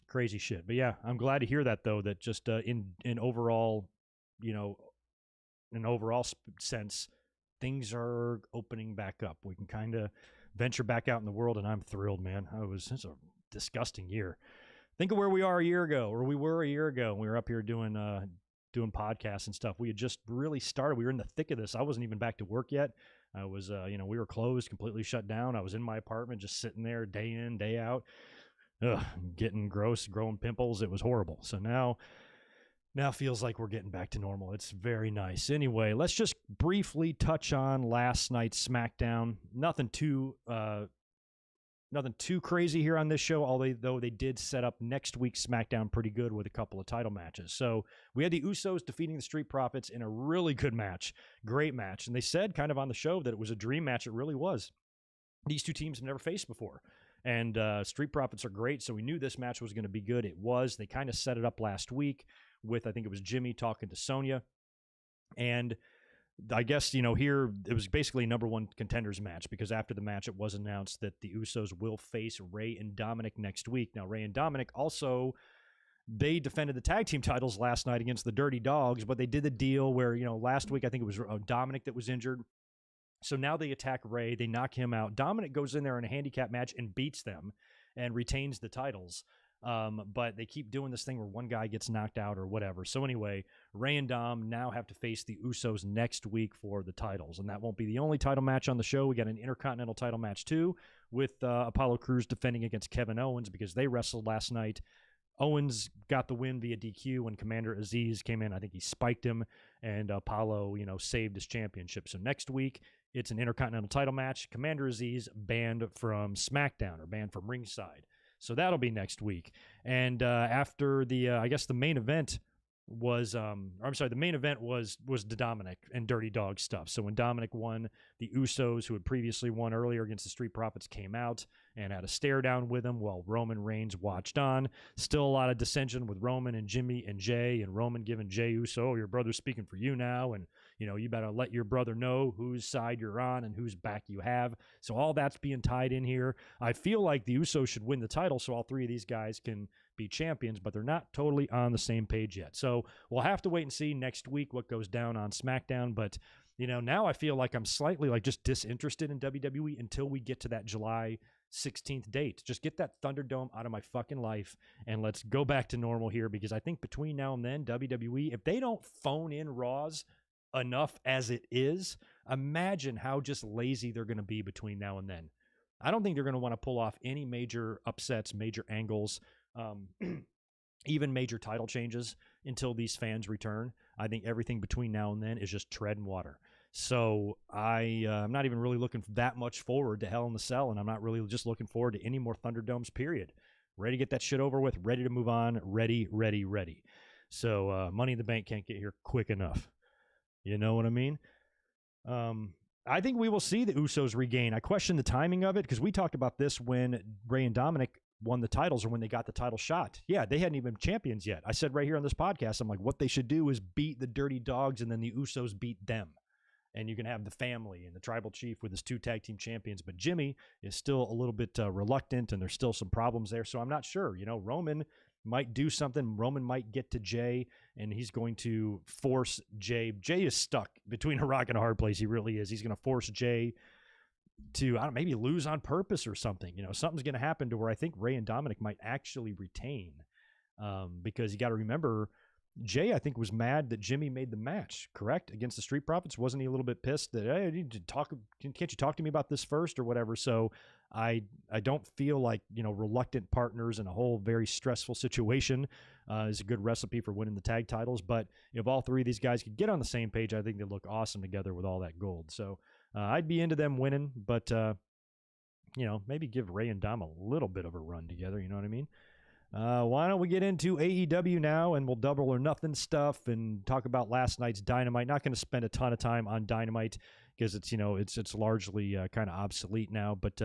Crazy shit. But yeah, I'm glad to hear that though, that just in overall, in an overall sense, things are opening back up. We can kind of venture back out in the world, and I'm thrilled, man. It's a disgusting year. Think of where we are a year ago, or we were a year ago. We were up here doing podcasts and stuff. We had just really started. We were in the thick of this. I wasn't even back to work yet. I was, we were closed, completely shut down. I was in my apartment, just sitting there day in, day out, getting gross, growing pimples. It was horrible. So now feels like we're getting back to normal. It's very nice. Anyway, let's just briefly touch on last night's SmackDown. Nothing too crazy here on this show, although they did set up next week's SmackDown pretty good with a couple of title matches. So we had the Usos defeating the Street Profits in a really good match. Great match. And they said kind of on the show that it was a dream match. It really was. These two teams have never faced before. And Street Profits are great, so we knew this match was going to be good. It was. They kind of set it up last week with, I think it was Jimmy talking to Sonya. And I guess, here it was basically a number one contenders match, because after the match, it was announced that the Usos will face Rey and Dominic next week. Now, Rey and Dominic also, they defended the tag team titles last night against the Dirty Dogs, but they did the deal where, last week, I think it was Dominic that was injured. So now they attack Rey, they knock him out. Dominic goes in there in a handicap match and beats them and retains the titles. But they keep doing this thing where one guy gets knocked out or whatever. So anyway, Rey and Dom now have to face the Usos next week for the titles. And that won't be the only title match on the show. We got an Intercontinental title match too, with Apollo Crews defending against Kevin Owens because they wrestled last night. Owens got the win via DQ when Commander Aziz came in. I think he spiked him, and Apollo, saved his championship. So next week, it's an Intercontinental title match. Commander Aziz banned from SmackDown, or banned from ringside. So that'll be next week. And after the, I guess the main event was, the main event was the Dominic and Dirty Dog stuff. So when Dominic won, the Usos, who had previously won earlier against the Street Profits, came out and had a stare down with him while Roman Reigns watched on. Still a lot of dissension with Roman and Jimmy and Jay, and Roman giving Jay Uso, your brother's speaking for you now, and You better let your brother know whose side you're on and whose back you have. So all that's being tied in here. I feel like the Usos should win the title so all three of these guys can be champions, but they're not totally on the same page yet. So we'll have to wait and see next week what goes down on SmackDown. But, now I feel like I'm slightly just disinterested in WWE until we get to that July 16th date. Just get that Thunderdome out of my fucking life and let's go back to normal here, because I think between now and then, WWE, if they don't phone in Raws enough as it is, imagine how just lazy they're going to be between now and then. I don't think they're going to want to pull off any major upsets, major angles, even major title changes until these fans return. I think everything between now and then is just treading water. So I'm not even really looking that much forward to Hell in the Cell, and I'm not really just looking forward to any more Thunderdomes, period. Ready to get that shit over with, ready to move on, ready. So Money in the Bank can't get here quick enough. You know what I mean? I think we will see the Usos regain. I question the timing of it, because we talked about this when Rey and Dominic won the titles, or when they got the title shot. Yeah, they hadn't even been champions yet. I said right here on this podcast, I'm like, what they should do is beat the Dirty Dogs, and then the Usos beat them. And you can have the family and the Tribal Chief with his 2 tag team champions. But Jimmy is still a little bit reluctant, and there's still some problems there. So I'm not sure. Roman might do something. Roman might get to Jay, and he's going to force Jay. Jay is stuck between a rock and a hard place. He really is. He's going to force Jay to, maybe lose on purpose or something. Something's going to happen to where I think Rey and Dominic might actually retain, because you got to remember, Jay, I think, was mad that Jimmy made the match, correct? Against the Street Profits. Wasn't he a little bit pissed that, hey, I need to talk, can't you talk to me about this first or whatever? So I don't feel like, reluctant partners in a whole very stressful situation is a good recipe for winning the tag titles. But if all three of these guys could get on the same page, I think they look awesome together with all that gold. So I'd be into them winning, but, maybe give Rey and Dom a little bit of a run together. You know what I mean? Why don't we get into AEW now, and we'll double or nothing stuff and talk about last night's Dynamite. Not going to spend a ton of time on Dynamite because it's, it's largely kind of obsolete now, but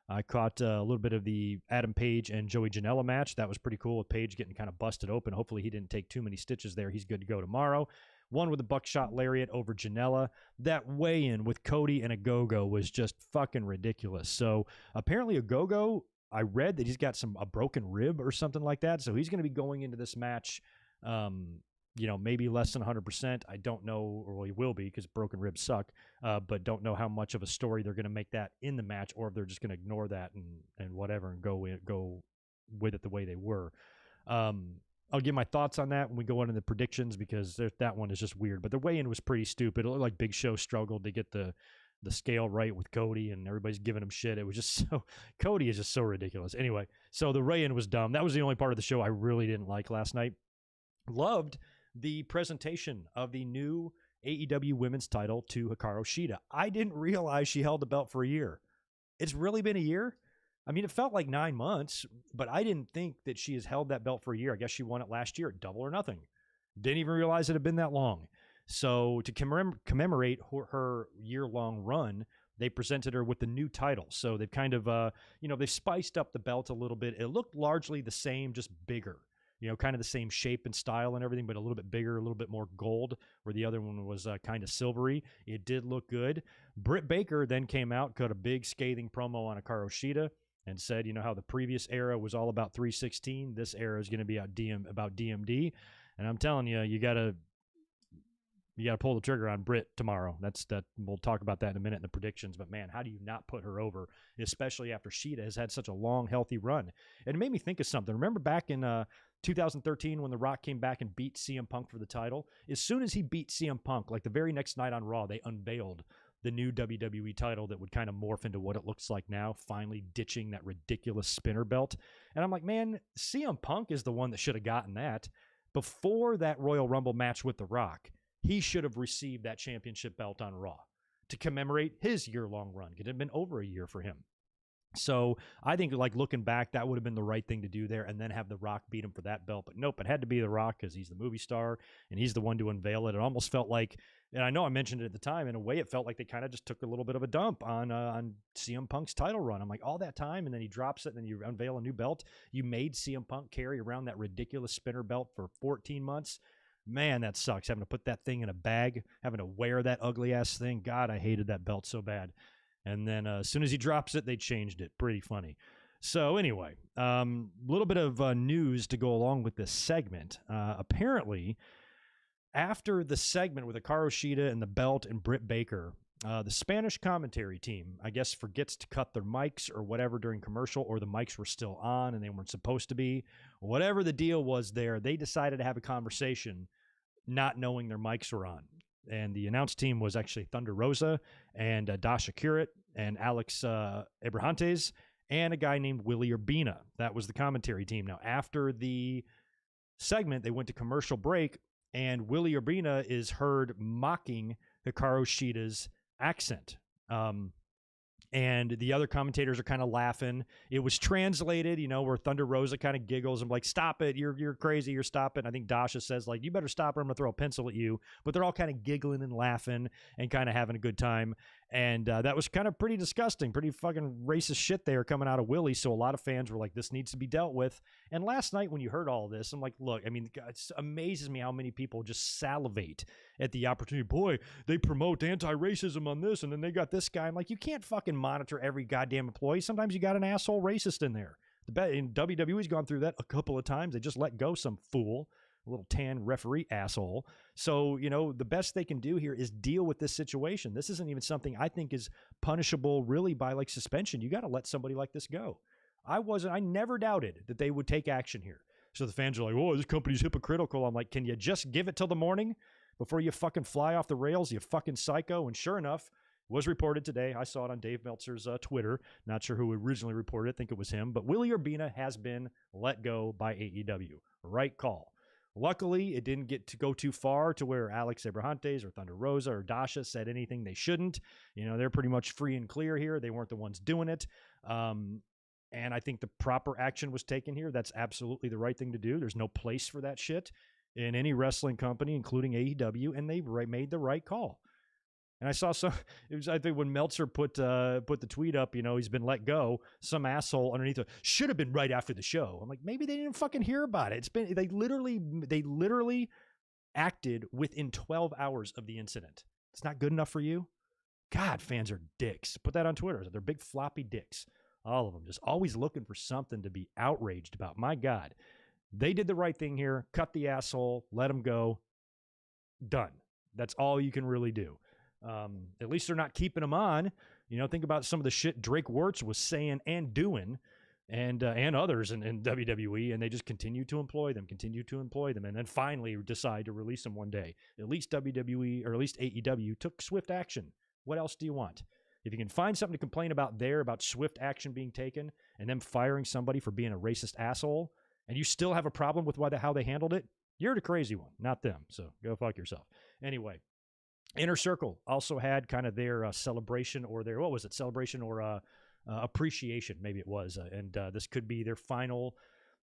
I caught a little bit of the Adam Page and Joey Janela match. That was pretty cool with Page getting kind of busted open. Hopefully he didn't take too many stitches there. He's good to go tomorrow. One with a buckshot lariat over Janela. That weigh-in with Cody and Ogogo was just fucking ridiculous. So apparently Ogogo, I read that he's got a broken rib or something like that. So he's going to be going into this match, maybe less than 100%. I don't know, or he will be because broken ribs suck, but don't know how much of a story they're going to make that in the match, or if they're just going to ignore that and whatever and go with it the way they were. I'll give my thoughts on that when we go into the predictions, because that one is just weird. But the weigh-in was pretty stupid. It looked like Big Show struggled to get the scale right with Cody, and everybody's giving him shit. It was just Cody is just so ridiculous. Anyway, so the weigh-in was dumb. That was the only part of the show I really didn't like last night. Loved the presentation of the new AEW women's title to Hikaru Shida. I didn't realize she held the belt for a year. It's really been a year? I mean, it felt like 9 months, but I didn't think that she has held that belt for a year. I guess she won it last year at Double or Nothing. Didn't even realize it had been that long. So to commemorate her year-long run, they presented her with the new title. So they've kind of, they've spiced up the belt a little bit. It looked largely the same, just bigger. Kind of the same shape and style and everything, but a little bit bigger, a little bit more gold, where the other one was kind of silvery. It did look good. Britt Baker then came out, cut a big scathing promo on Hikaru Shida, and said, how the previous era was all about 316. This era is going to be about DMD. And I'm telling you, you got to pull the trigger on Britt tomorrow. We'll talk about that in a minute in the predictions. But man, how do you not put her over, especially after Shida has had such a long, healthy run? And it made me think of something. Remember back in 2013 when The Rock came back and beat CM Punk for the title? As soon as he beat CM Punk, like the very next night on Raw, they unveiled the new WWE title that would kind of morph into what it looks like now, finally ditching that ridiculous spinner belt. And I'm like, man, CM Punk is the one that should have gotten that. Before that Royal Rumble match with The Rock, he should have received that championship belt on Raw to commemorate his year-long run. It had been over a year for him. So I think, like, looking back, that would have been the right thing to do there, and then have The Rock beat him for that belt. But nope, it had to be The Rock because he's the movie star, and he's the one to unveil it. It almost felt like, and I know I mentioned it at the time, in a way it felt like they kind of just took a little bit of a dump on CM Punk's title run. I'm like, all that time, and then he drops it, and then you unveil a new belt. You made CM Punk carry around that ridiculous spinner belt for 14 months. Man, that sucks. Having to put that thing in a bag, having to wear that ugly ass thing. God, I hated that belt so bad. And then as soon as he drops it, they changed it. Pretty funny. So anyway, a little bit of news to go along with this segment. Apparently, after the segment with Hikaru Shida and the belt and Britt Baker, the Spanish commentary team, I guess, forgets to cut their mics or whatever during commercial, or the mics were still on and they weren't supposed to be. Whatever the deal was there, they decided to have a conversation not knowing their mics were on. And the announce team was actually Thunder Rosa and Dasha Kurit and Alex Abrahantes and a guy named Willie Urbina. That was the commentary team. Now, after the segment, they went to commercial break, and Willie Urbina is heard mocking Hikaru Shida's accent. And the other commentators are kind of laughing. It was translated, where Thunder Rosa kind of giggles and like, stop it, you're crazy, you're stopping. I think Dasha says, like, you better stop or I'm going to throw a pencil at you. But they're all kind of giggling and laughing and kind of having a good time. And that was kind of pretty disgusting, pretty fucking racist shit there coming out of Willie. So a lot of fans were like, this needs to be dealt with. And last night when you heard all this, I'm like, look, I mean, it amazes me how many people just salivate at the opportunity. Boy, they promote anti-racism on this, and then they got this guy. I'm like, you can't fucking monitor every goddamn employee. Sometimes you got an asshole racist in there. And WWE's gone through that a couple of times. They just let go some fool, a little tan referee asshole. So, the best they can do here is deal with this situation. This isn't even something I think is punishable really by like suspension. You got to let somebody like this go. I never doubted that they would take action here. So the fans are like, oh, this company's hypocritical. I'm like, can you just give it till the morning before you fucking fly off the rails, you fucking psycho? And sure enough, it was reported today. I saw it on Dave Meltzer's Twitter. Not sure who originally reported it. I think it was him. But Willie Urbina has been let go by AEW. Right call. Luckily, it didn't get to go too far to where Alex Abrahantes or Thunder Rosa or Dasha said anything they shouldn't. They're pretty much free and clear here. They weren't the ones doing it. And I think the proper action was taken here. That's absolutely the right thing to do. There's no place for that shit in any wrestling company, including AEW, and they made the right call. And I saw I think when Meltzer put the tweet up, he's been let go, some asshole underneath it should have been right after the show. I'm like, maybe they didn't fucking hear about it. They literally acted within 12 hours of the incident. It's not good enough for you? God, fans are dicks. Put that on Twitter. They're big floppy dicks. All of them. Just always looking for something to be outraged about. My God. They did the right thing here. Cut the asshole. Let him go. Done. That's all you can really do. At least they're not keeping him on. Think about some of the shit Drake Wirtz was saying and doing, and others in WWE, and they just continue to employ them, and then finally decide to release them one day. At least WWE, or at least AEW, took swift action. What else do you want? If you can find something to complain about there, about swift action being taken, and them firing somebody for being a racist asshole, and you still have a problem with how they handled it, you're the crazy one, not them. So go fuck yourself. Anyway. Inner Circle also had kind of their celebration or their, celebration or appreciation, maybe it was. And this could be their final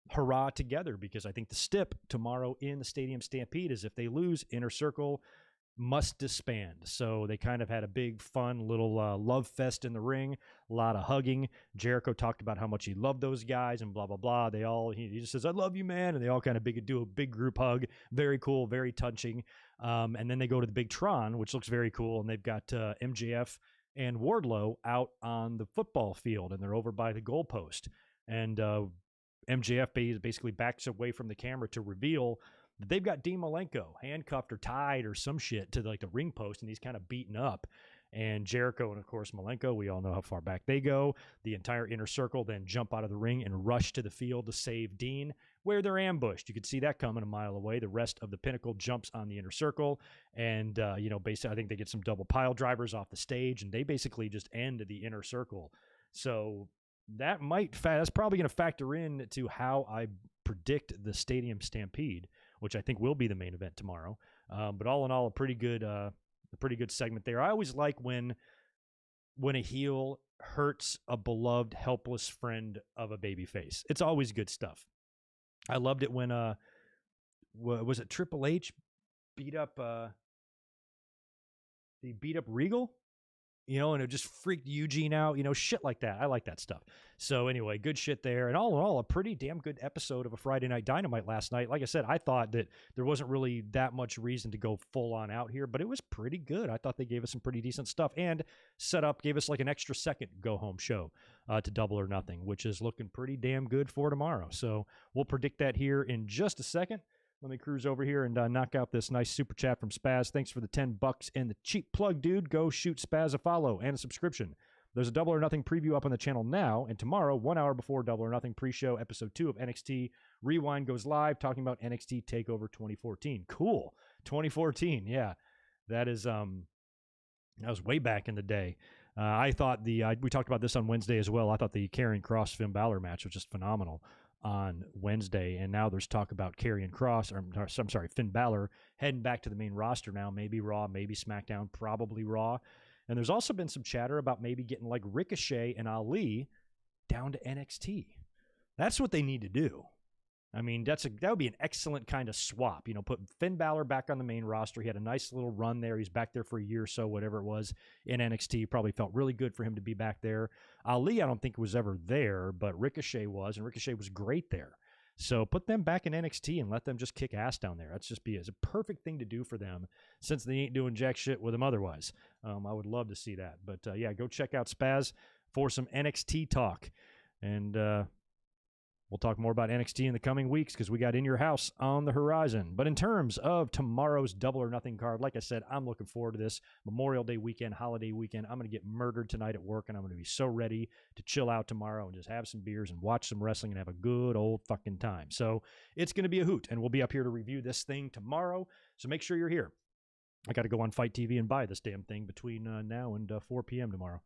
hurrah together, because I think the stip tomorrow in the Stadium Stampede is if they lose, Inner Circle must disband. So they kind of had a big, fun little love fest in the ring, a lot of hugging. Jericho talked about how much he loved those guys and blah, blah, blah. He just says, I love you, man. And they all kind of do a big group hug. Very cool, very touching. And then they go to the big Tron, which looks very cool. And they've got MJF and Wardlow out on the football field, and they're over by the goalpost. And MJF basically backs away from the camera to reveal that they've got Dean Malenko handcuffed or tied or some shit to the ring post, and he's kind of beaten up. And Jericho and, of course, Malenko, we all know how far back they go. The entire Inner Circle then jump out of the ring and rush to the field to save Dean, where they're ambushed. You could see that coming a mile away. The rest of the Pinnacle jumps on the Inner Circle, and, basically I think they get some double pile drivers off the stage, and they basically just end the Inner Circle. So that's probably going to factor in to how I predict the Stadium Stampede, which I think will be the main event tomorrow. But all in all, a pretty good segment there. I always like when a heel hurts a beloved, helpless friend of a babyface. It's always good stuff. I loved it when was it Triple H beat up Regal? and it just freaked Eugene out, shit like that. I like that stuff. So anyway, good shit there. And all in all, a pretty damn good episode of a Friday Night Dynamite last night. Like I said, I thought that there wasn't really that much reason to go full on out here, but it was pretty good. I thought they gave us some pretty decent stuff and gave us like an extra second go-home show to Double or Nothing, which is looking pretty damn good for tomorrow. So we'll predict that here in just a second. Let me cruise over here and knock out this nice super chat from Spaz. Thanks for the $10 and the cheap plug, dude. Go shoot Spaz a follow and a subscription. There's a Double or Nothing preview up on the channel now, and tomorrow, 1 hour before Double or Nothing pre-show, episode 2 of NXT Rewind goes live, talking about NXT TakeOver 2014. Cool. 2014, yeah. That was way back in the day. I thought we talked about this on Wednesday as well. I thought the Karrion Kross Finn Balor match was just phenomenal on Wednesday, and now there's talk about Finn Balor heading back to the main roster now, maybe Raw, maybe SmackDown, probably Raw. And there's also been some chatter about maybe getting like Ricochet and Ali down to NXT. That's what they need to do. I mean, that would be an excellent kind of swap. Put Finn Balor back on the main roster. He had a nice little run there. He's back there for a year or so, whatever it was, in NXT. Probably felt really good for him to be back there. Ali, I don't think was ever there, but Ricochet was, and Ricochet was great there. So put them back in NXT and let them just kick ass down there. It's a perfect thing to do for them since they ain't doing jack shit with them otherwise. I would love to see that. But, yeah, go check out Spaz for some NXT talk. And we'll talk more about NXT in the coming weeks because we got In Your House on the horizon. But in terms of tomorrow's Double or Nothing card, like I said, I'm looking forward to this Memorial Day weekend, holiday weekend. I'm going to get murdered tonight at work, and I'm going to be so ready to chill out tomorrow and just have some beers and watch some wrestling and have a good old fucking time. So it's going to be a hoot, and we'll be up here to review this thing tomorrow. So make sure you're here. I got to go on Fight TV and buy this damn thing between now and 4 p.m. tomorrow.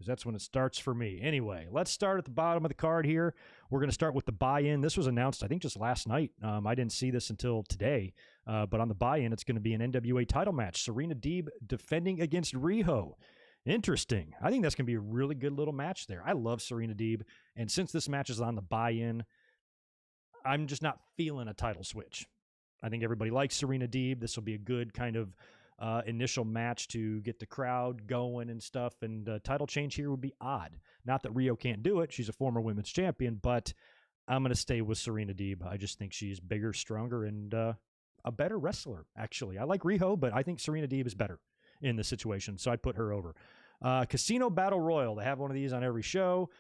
That's when it starts for me. Anyway, let's start at the bottom of the card here. We're going to start with the buy-in. This was announced, I think, just last night. I didn't see this until today. But on the buy-in, it's going to be an NWA title match. Serena Deeb defending against Riho. Interesting. I think that's going to be a really good little match there. I love Serena Deeb. And since this match is on the buy-in, I'm just not feeling a title switch. I think everybody likes Serena Deeb. This will be a good kind of initial match to get the crowd going and stuff, and title change here would be odd. Not that Riho can't do it. She's a former women's champion, but I'm going to stay with Serena Deeb. I just think she's bigger, stronger, and a better wrestler, actually. I like Riho, but I think Serena Deeb is better in this situation, so I'd put her over. Casino Battle Royal. They have one of these on every show.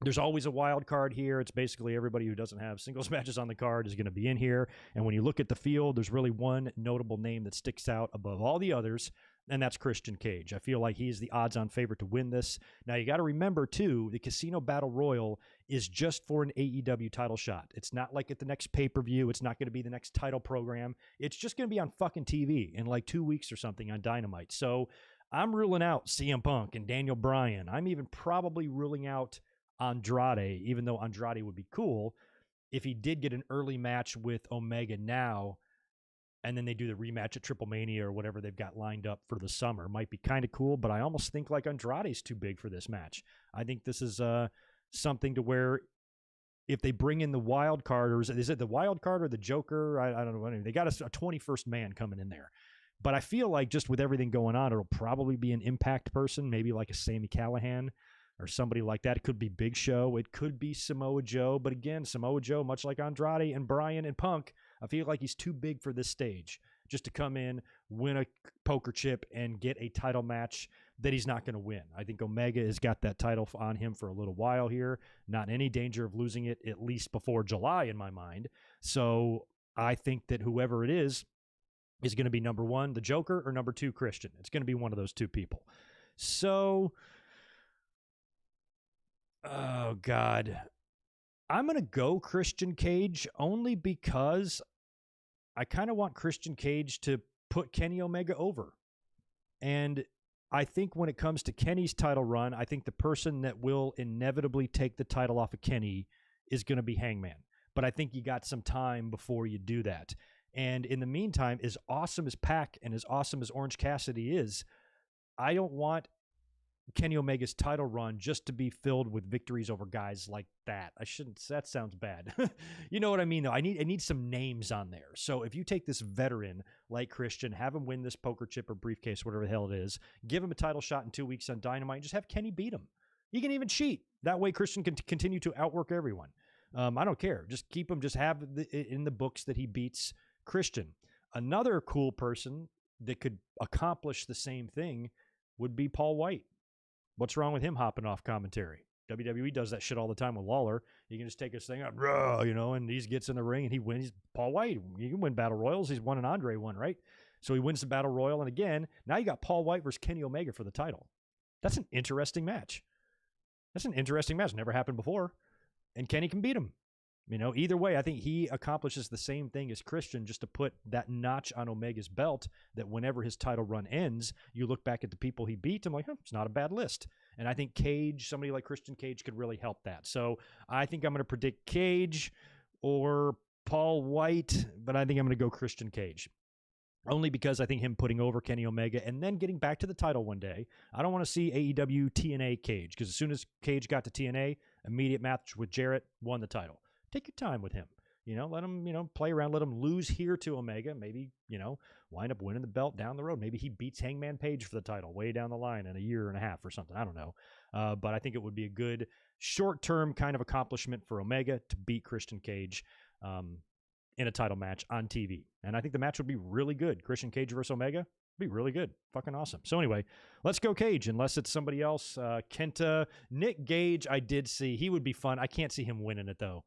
There's always a wild card here. It's basically everybody who doesn't have singles matches on the card is going to be in here. And when you look at the field, there's really one notable name that sticks out above all the others, and that's Christian Cage. I feel like he's the odds-on favorite to win this. Now, you got to remember, too, the Casino Battle Royal is just for an AEW title shot. It's not like at the next pay-per-view. It's not going to be the next title program. It's just going to be on fucking TV in like 2 weeks or something on Dynamite. So I'm ruling out CM Punk and Daniel Bryan. I'm even probably ruling out Andrade, even though Andrade would be cool if he did get an early match with Omega now, and then they do the rematch at Triple Mania or whatever they've got lined up for the summer. Might be kind of cool, but I almost think like Andrade's too big for this match. I think this is something to where if they bring in the wild card, or is it the wild card or the Joker? I don't know. They got a 21st man coming in there. But I feel like just with everything going on, it'll probably be an Impact person, maybe like a Sami Callihan or somebody like that. It could be Big Show. It could be Samoa Joe. But again, Samoa Joe, much like Andrade and Bryan and Punk, I feel like he's too big for this stage just to come in, win a poker chip, and get a title match that he's not going to win. I think Omega has got that title on him for a little while here. Not in any danger of losing it, at least before July in my mind. So I think that whoever it is going to be number one, the Joker, or number two, Christian. It's going to be one of those two people. So, oh, God. I'm going to go Christian Cage only because I kind of want Christian Cage to put Kenny Omega over. And I think when it comes to Kenny's title run, I think the person that will inevitably take the title off of Kenny is going to be Hangman. But I think you got some time before you do that. And in the meantime, as awesome as Pac and as awesome as Orange Cassidy is, I don't want Kenny Omega's title run just to be filled with victories over guys like that. That sounds bad. You know what I mean, though? I need some names on there. So if you take this veteran like Christian, have him win this poker chip or briefcase, whatever the hell it is, give him a title shot in 2 weeks on Dynamite, and just have Kenny beat him. He can even cheat. That way Christian can continue to outwork everyone. I don't care. Just keep him, just have in the books that he beats Christian. Another cool person that could accomplish the same thing would be Paul White. What's wrong with him hopping off commentary? WWE does that shit all the time with Lawler. He can just take his thing up, and he gets in the ring and he wins. Paul White, he can win Battle Royals. He's won an Andre one, right? So he wins the Battle Royal. And again, now you got Paul White versus Kenny Omega for the title. That's an interesting match. Never happened before. And Kenny can beat him. Either way, I think he accomplishes the same thing as Christian, just to put that notch on Omega's belt, that whenever his title run ends, you look back at the people he beat, I'm like, it's not a bad list. And I think Cage, somebody like Christian Cage, could really help that. So I think I'm going to predict Cage or Paul White, but I think I'm going to go Christian Cage. Only because I think him putting over Kenny Omega and then getting back to the title one day. I don't want to see AEW TNA Cage, because as soon as Cage got to TNA, immediate match with Jarrett, won the title. Take your time with him. Let him, play around. Let him lose here to Omega. Maybe, wind up winning the belt down the road. Maybe he beats Hangman Page for the title way down the line in a year and a half or something. I don't know. But I think it would be a good short-term kind of accomplishment for Omega to beat Christian Cage in a title match on TV. And I think the match would be really good. Christian Cage versus Omega would be really good. Fucking awesome. So anyway, let's go Cage, unless it's somebody else. Kenta, Nick Gage, I did see. He would be fun. I can't see him winning it, though.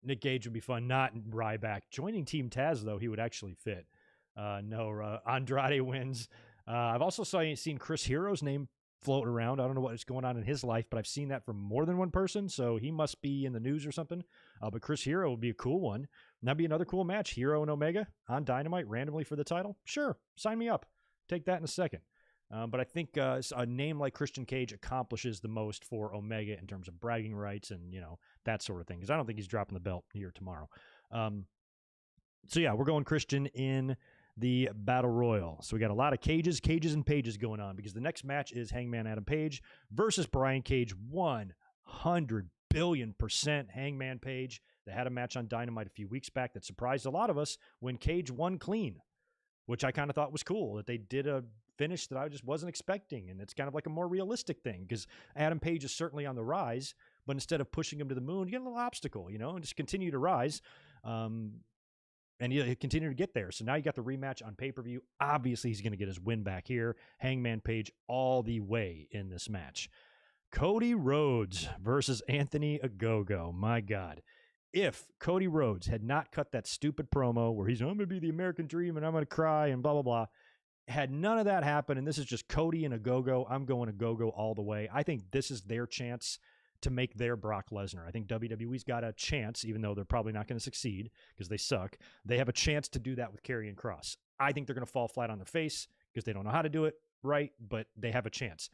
Nick Gage would be fun, not Ryback. Joining Team Taz, though, he would actually fit. Andrade wins. I've also seen Chris Hero's name floating around. I don't know what's going on in his life, but I've seen that from more than one person, so he must be in the news or something. But Chris Hero would be a cool one. And that'd be another cool match. Hero and Omega on Dynamite randomly for the title. Sure, sign me up. Take that in a second. But I think a name like Christian Cage accomplishes the most for Omega in terms of bragging rights and, that sort of thing. Because I don't think he's dropping the belt here tomorrow. So, yeah, we're going Christian in the Battle Royal. So we got a lot of cages, and pages going on, because the next match is Hangman Adam Page versus Brian Cage. 100 billion% Hangman Page. They had a match on Dynamite a few weeks back that surprised a lot of us when Cage won clean, which I kind of thought was cool, that they did a finish that I just wasn't expecting. And it's kind of like a more realistic thing, because Adam Page is certainly on the rise, but instead of pushing him to the moon, you get a little obstacle, and just continue to rise. And he'll continue to get there. So now you got the rematch on pay-per-view. Obviously, he's going to get his win back here. Hangman Page all the way in this match. Cody Rhodes versus Anthony Ogogo. My God. If Cody Rhodes had not cut that stupid promo where he's, I'm going to be the American Dream and I'm going to cry and blah, blah, blah. Had none of that happen, and this is just Cody and Ogogo, I'm going Ogogo all the way. I think this is their chance to make their Brock Lesnar. I think WWE's got a chance, even though they're probably not going to succeed because they suck. They have a chance to do that with Karrion Kross. I think they're going to fall flat on their face because they don't know how to do it right, but they have a chance.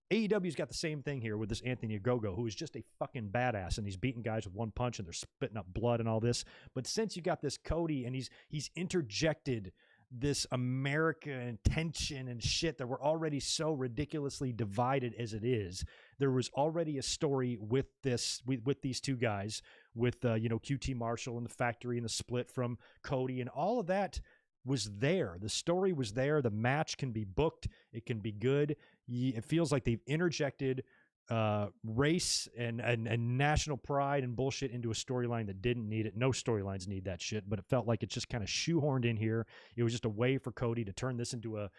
AEW's got the same thing here with this Anthony Ogogo, who is just a fucking badass, and he's beating guys with one punch, and they're spitting up blood and all this. But since you got this Cody, and he's interjected this American tension and shit that we're already so ridiculously divided as it is. There was already a story with these two guys, with QT Marshall and the factory and the split from Cody, and all of that was there. The story was there. The match can be booked. It can be good. It feels like they've interjected race and national pride and bullshit into a storyline that didn't need it. No storylines need that shit, but it felt like it's just kind of shoehorned in here. It was just a way for Cody to turn this into a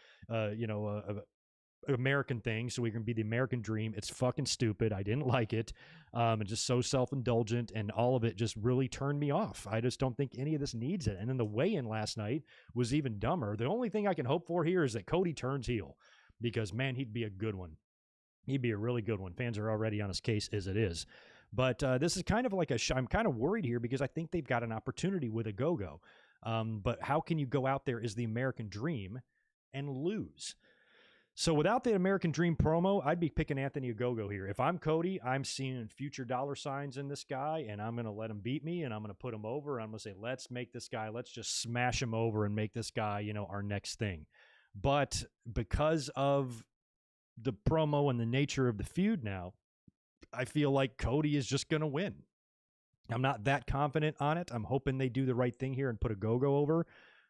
American thing, so we can be the American Dream. It's fucking stupid. I didn't like it. And just so self-indulgent, and all of it just really turned me off. I just don't think any of this needs it. And then the weigh-in last night was even dumber. The only thing I can hope for here is that Cody turns heel, because man, he'd be a good one. He'd be a really good one. Fans are already on his case as it is. But this is kind of like I'm kind of worried here, because I think they've got an opportunity with Ogogo. But how can you go out there as the American Dream and lose? So without the American Dream promo, I'd be picking Anthony Ogogo here. If I'm Cody, I'm seeing future dollar signs in this guy, and I'm going to let him beat me, and I'm going to put him over. I'm going to say, let's make this guy, let's just smash him over and make this guy, our next thing. But because of the promo and the nature of the feud now, I feel like Cody is just going to win. I'm not that confident on it. I'm hoping they do the right thing here and put Ogogo over.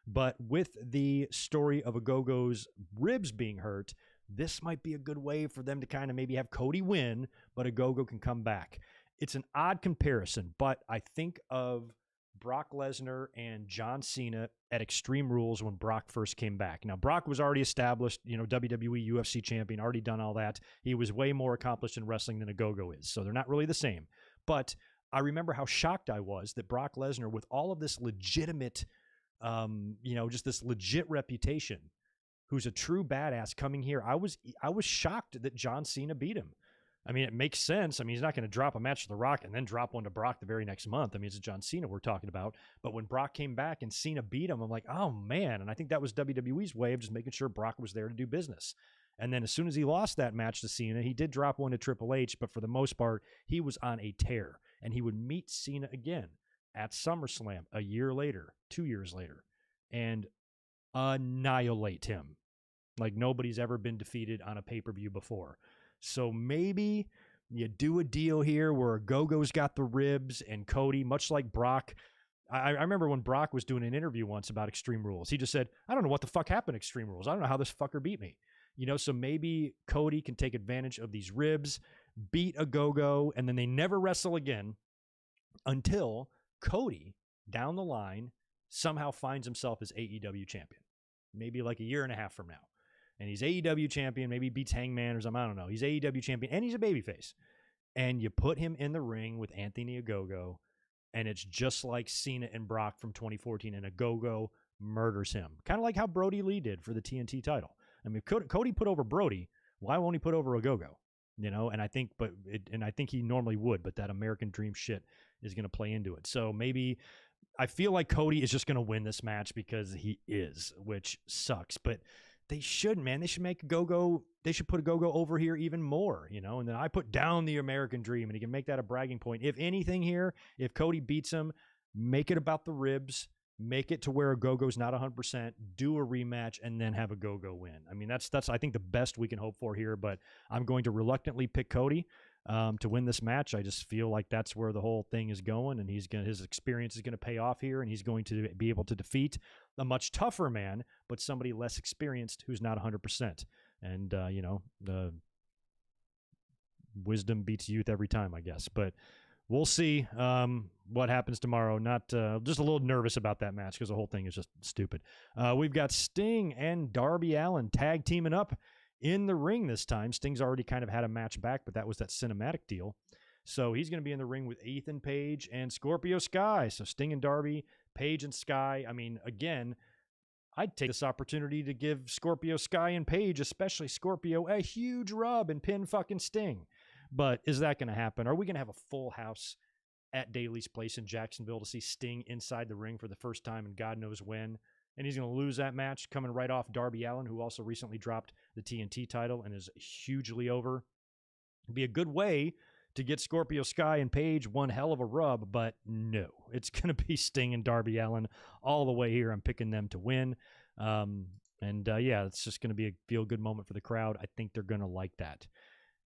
But with the story of Ogogo's ribs being hurt, this might be a good way for them to kind of maybe have Cody win, but Ogogo can come back. It's an odd comparison, but I think of Brock Lesnar and John Cena at Extreme Rules when Brock first came back. Now, Brock was already established, WWE, UFC champion, already done all that. He was way more accomplished in wrestling than Ogogo is, so they're not really the same. But I remember how shocked I was that Brock Lesnar, with all of this legitimate, just this legit reputation, who's a true badass coming here, I was shocked that John Cena beat him. I mean, it makes sense. I mean, he's not going to drop a match to The Rock and then drop one to Brock the very next month. I mean, it's John Cena we're talking about. But when Brock came back and Cena beat him, I'm like, oh, man. And I think that was WWE's way of just making sure Brock was there to do business. And then as soon as he lost that match to Cena, he did drop one to Triple H, but for the most part, he was on a tear. And he would meet Cena again at SummerSlam a year later, 2 years later, and annihilate him like nobody's ever been defeated on a pay-per-view before. So maybe you do a deal here where Ogogo's got the ribs and Cody, much like Brock. I remember when Brock was doing an interview once about Extreme Rules. He just said, I don't know what the fuck happened to Extreme Rules. I don't know how this fucker beat me. So maybe Cody can take advantage of these ribs, beat Ogogo, and then they never wrestle again until Cody, down the line, somehow finds himself as AEW champion. Maybe like a year and a half from now. And he's AEW champion, maybe beats Hangman or something, I don't know. He's AEW champion, and he's a babyface. And you put him in the ring with Anthony Ogogo, and it's just like Cena and Brock from 2014, and Ogogo murders him. Kind of like how Brody Lee did for the TNT title. I mean, Cody put over Brody, why won't he put over Ogogo? And I think he normally would, but that American Dream shit is going to play into it. So maybe I feel like Cody is just going to win this match because he is, which sucks, but they should, man. They should make Ogogo. They should put Ogogo over here even more, and then I put down the American Dream, and he can make that a bragging point. If anything here, if Cody beats him, make it about the ribs, make it to where Ogogo's not 100%, do a rematch, and then have Ogogo win. I mean, that's I think the best we can hope for here, but I'm going to reluctantly pick Cody to win this match. I just feel like that's where the whole thing is going, and his experience is going to pay off here, and he's going to be able to defeat a much tougher man, but somebody less experienced who's not 100%. And, the wisdom beats youth every time, I guess. But we'll see what happens tomorrow. Not just a little nervous about that match because the whole thing is just stupid. We've got Sting and Darby Allin tag teaming up in the ring this time. Sting's already kind of had a match back, but that was that cinematic deal. So he's going to be in the ring with Ethan Page and Scorpio Sky. So Sting and Darby, Page and Sky. I mean, again, I'd take this opportunity to give Scorpio Sky and Page, especially Scorpio, a huge rub and pin fucking Sting. But is that going to happen? Are we going to have a full house at Daly's Place in Jacksonville to see Sting inside the ring for the first time and God knows when? And he's going to lose that match coming right off Darby Allin, who also recently dropped the TNT title and is hugely over. It'd be a good way to get Scorpio Sky and Page one hell of a rub, but no. It's going to be Sting and Darby Allin all the way here. I'm picking them to win. It's just going to be a feel-good moment for the crowd. I think they're going to like that.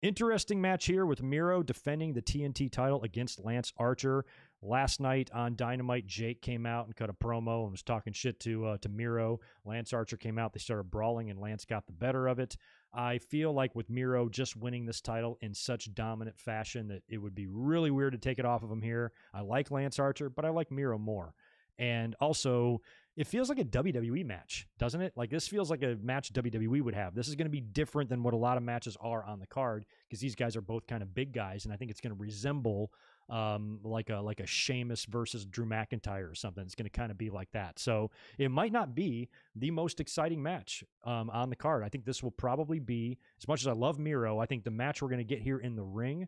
Interesting match here with Miro defending the TNT title against Lance Archer. Last night on Dynamite, Jake came out and cut a promo and was talking shit to Miro. Lance Archer came out. They started brawling, and Lance got the better of it. I feel like with Miro just winning this title in such dominant fashion that it would be really weird to take it off of him here. I like Lance Archer, but I like Miro more. And also, it feels like a WWE match, doesn't it? Like, this feels like a match WWE would have. This is going to be different than what a lot of matches are on the card because these guys are both kind of big guys, and I think it's going to resemble like a Sheamus versus Drew McIntyre or something. It's going to kind of be like that. So it might not be the most exciting match on the card. I think this will probably be, as much as I love Miro, I think the match we're going to get here in the ring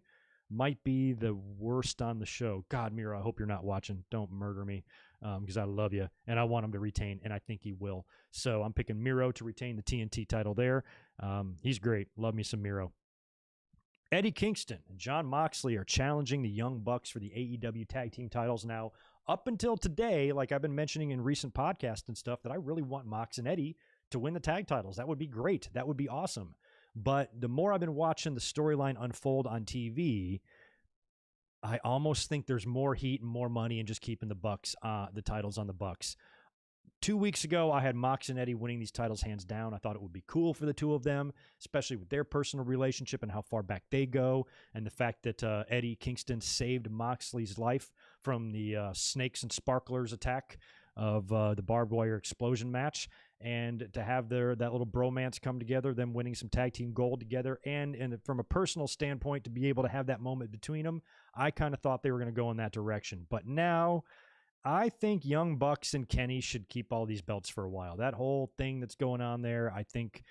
might be the worst on the show. God, Miro, I hope you're not watching. Don't murder me because I love you, and I want him to retain, and I think he will. So I'm picking Miro to retain the TNT title there. He's great. Love me some Miro. Eddie Kingston and Jon Moxley are challenging the Young Bucks for the AEW tag team titles. Now, up until today, like I've been mentioning in recent podcasts and stuff, that I really want Mox and Eddie to win the tag titles. That would be great. That would be awesome. But the more I've been watching the storyline unfold on TV, I almost think there's more heat and more money in just keeping the titles on the Bucks. 2 weeks ago, I had Mox and Eddie winning these titles hands down. I thought it would be cool for the two of them, especially with their personal relationship and how far back they go, and the fact that Eddie Kingston saved Moxley's life from the snakes and sparklers attack of the barbed wire explosion match, and to have that little bromance come together, them winning some tag team gold together, and from a personal standpoint, to be able to have that moment between them, I kind of thought they were going to go in that direction. But now, I think Young Bucks and Kenny should keep all these belts for a while. That whole thing that's going on there, I think,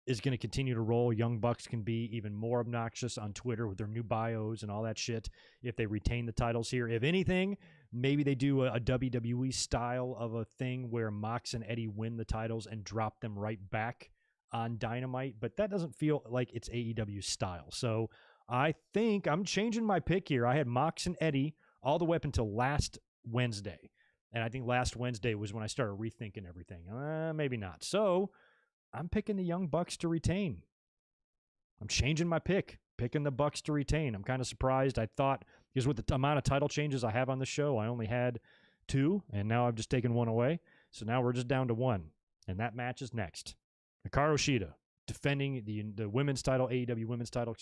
is going to continue to roll. Young Bucks can be even more obnoxious on Twitter with their new bios and all that shit if they retain the titles here. If anything, maybe they do a WWE style of a thing where Mox and Eddie win the titles and drop them right back on Dynamite, but that doesn't feel like it's AEW style. So I think I'm changing my pick here. I had Mox and Eddie all the way up until last Wednesday. And I think last Wednesday was when I started rethinking everything. Maybe not. So I'm picking the Young Bucks to retain. I'm changing my pick, picking the Bucks to retain. I'm kind of surprised. I thought, because with the amount of title changes I have on the show, I only had 2, and now I've just taken 1 away. So now we're just down to 1, and that match is next. Hikaru Shida defending the women's title, AEW women's title,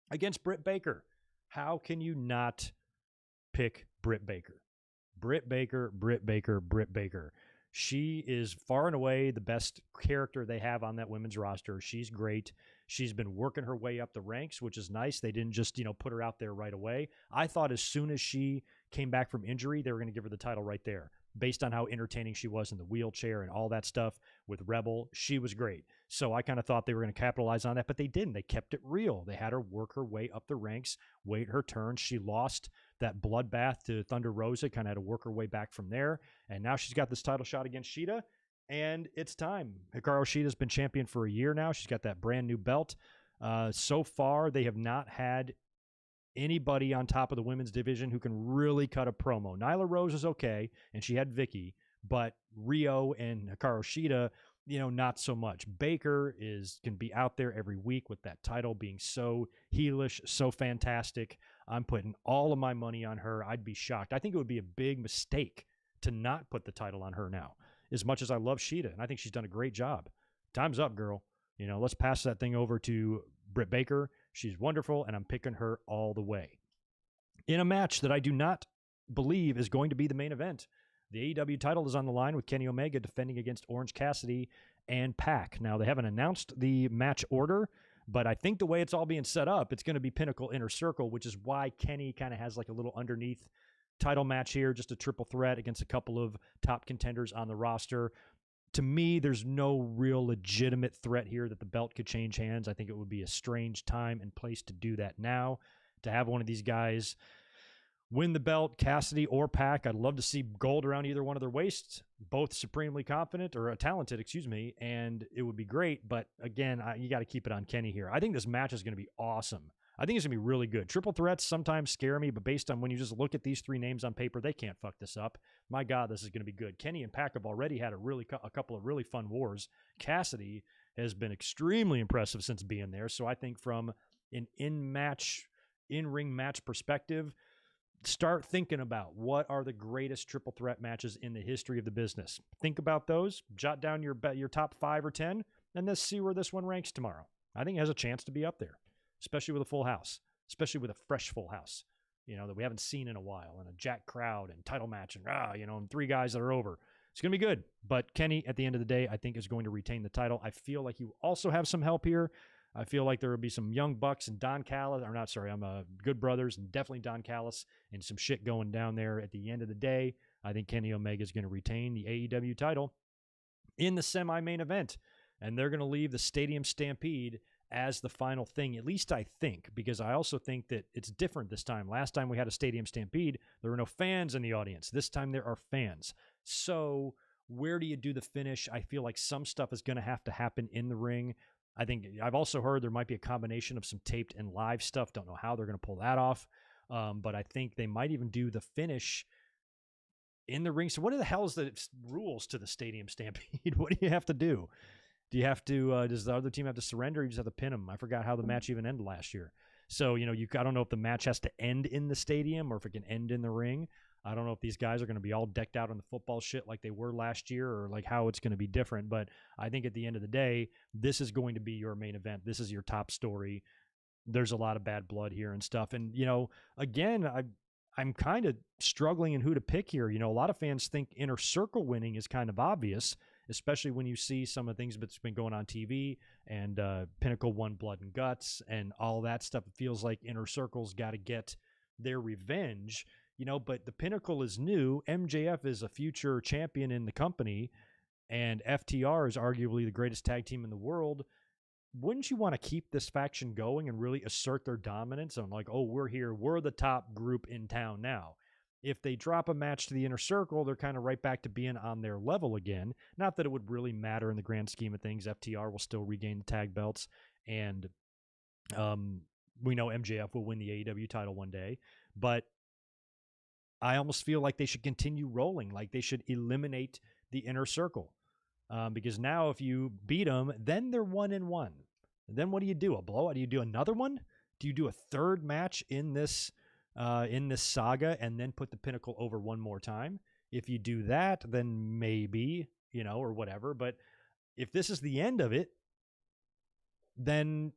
against Britt Baker. How can you not pick Britt Baker? Britt Baker. She is far and away the best character they have on that women's roster. She's great. She's been working her way up the ranks, which is nice. They didn't just, put her out there right away. I thought as soon as she came back from injury, they were going to give her the title right there. Based on how entertaining she was in the wheelchair and all that stuff with Rebel, she was great. So I kind of thought they were going to capitalize on that, but they didn't. They kept it real. They had her work her way up the ranks, wait her turn. She lost that bloodbath to Thunder Rosa, kind of had to work her way back from there. And now she's got this title shot against Shida, and it's time. Hikaru Shida's been champion for a year now. She's got that brand new belt. So far, they have not had anybody on top of the women's division who can really cut a promo. Nyla Rose is okay, and she had Vicky, but Rio and Hikaru Shida, not so much. Baker can be out there every week with that title being so heelish, so fantastic. I'm putting all of my money on her. I'd be shocked. I think it would be a big mistake to not put the title on her now, as much as I love Shida, and I think she's done a great job. Time's up, girl. Let's pass that thing over to Britt Baker. She's wonderful, and I'm picking her all the way. In a match that I do not believe is going to be the main event, the AEW title is on the line with Kenny Omega defending against Orange Cassidy and Pac. Now, they haven't announced the match order, but I think the way it's all being set up, it's going to be Pinnacle Inner Circle, which is why Kenny kind of has like a little underneath title match here, just a triple threat against a couple of top contenders on the roster. To me, there's no real legitimate threat here that the belt could change hands. I think it would be a strange time and place to do that now, to have one of these guys win the belt, Cassidy or Pac. I'd love to see gold around either one of their waists, both supremely confident or talented, and it would be great. But again, you got to keep it on Kenny here. I think this match is going to be awesome. I think it's going to be really good. Triple threats sometimes scare me, but based on when you just look at these 3 names on paper, they can't fuck this up. My God, this is going to be good. Kenny and Pac have already had a couple of really fun wars. Cassidy has been extremely impressive since being there. So I think from an in-ring match perspective, start thinking about what are the greatest triple threat matches in the history of the business. Think about those, jot down your top 5 or 10, and let's see where this one ranks tomorrow. I think it has a chance to be up there, especially with a full house, especially with a fresh full house, that we haven't seen in a while, and a jacked crowd and title match and 3 guys that are over. It's going to be good. But Kenny, at the end of the day, I think is going to retain the title. I feel like you also have some help here. I feel like there will be some Young Bucks and Good Brothers and definitely Don Callis and some shit going down there. At the end of the day, I think Kenny Omega is going to retain the AEW title in the semi-main event. And they're going to leave the Stadium Stampede as the final thing, at least I think, because I also think that it's different this time. Last time we had a Stadium Stampede, there were no fans in the audience. This time there are fans. So where do you do the finish? I feel like some stuff is going to have to happen in the ring. I think I've also heard there might be a combination of some taped and live stuff. Don't know how they're going to pull that off. But I think they might even do the finish in the ring. So what the hell is the rules to the Stadium Stampede? What do you have to do? Do you have to, does the other team have to surrender, or you just have to pin them? I forgot how the match even ended last year. So, I don't know if the match has to end in the stadium or if it can end in the ring. I don't know if these guys are going to be all decked out on the football shit like they were last year, or like how it's going to be different. But I think at the end of the day, this is going to be your main event. This is your top story. There's a lot of bad blood here and stuff. And, again, I'm kind of struggling in who to pick here. A lot of fans think Inner Circle winning is kind of obvious, especially when you see some of the things that's been going on TV and Pinnacle won Blood and Guts and all that stuff. It feels like Inner Circle's got to get their revenge, but the Pinnacle is new. MJF is a future champion in the company, and FTR is arguably the greatest tag team in the world. Wouldn't you want to keep this faction going and really assert their dominance on like, oh, we're here, we're the top group in town now? If they drop a match to the Inner Circle, they're kind of right back to being on their level again. Not that it would really matter in the grand scheme of things. FTR will still regain the tag belts, and we know MJF will win the AEW title one day. But I almost feel like they should continue rolling, like they should eliminate the Inner Circle. Because now if you beat them, then they're 1-1. Then what do you do? A blowout? Do you do another one? Do you do a third match in this saga and then put the Pinnacle over one more time? If you do that, then maybe, or whatever. But if this is the end of it, then,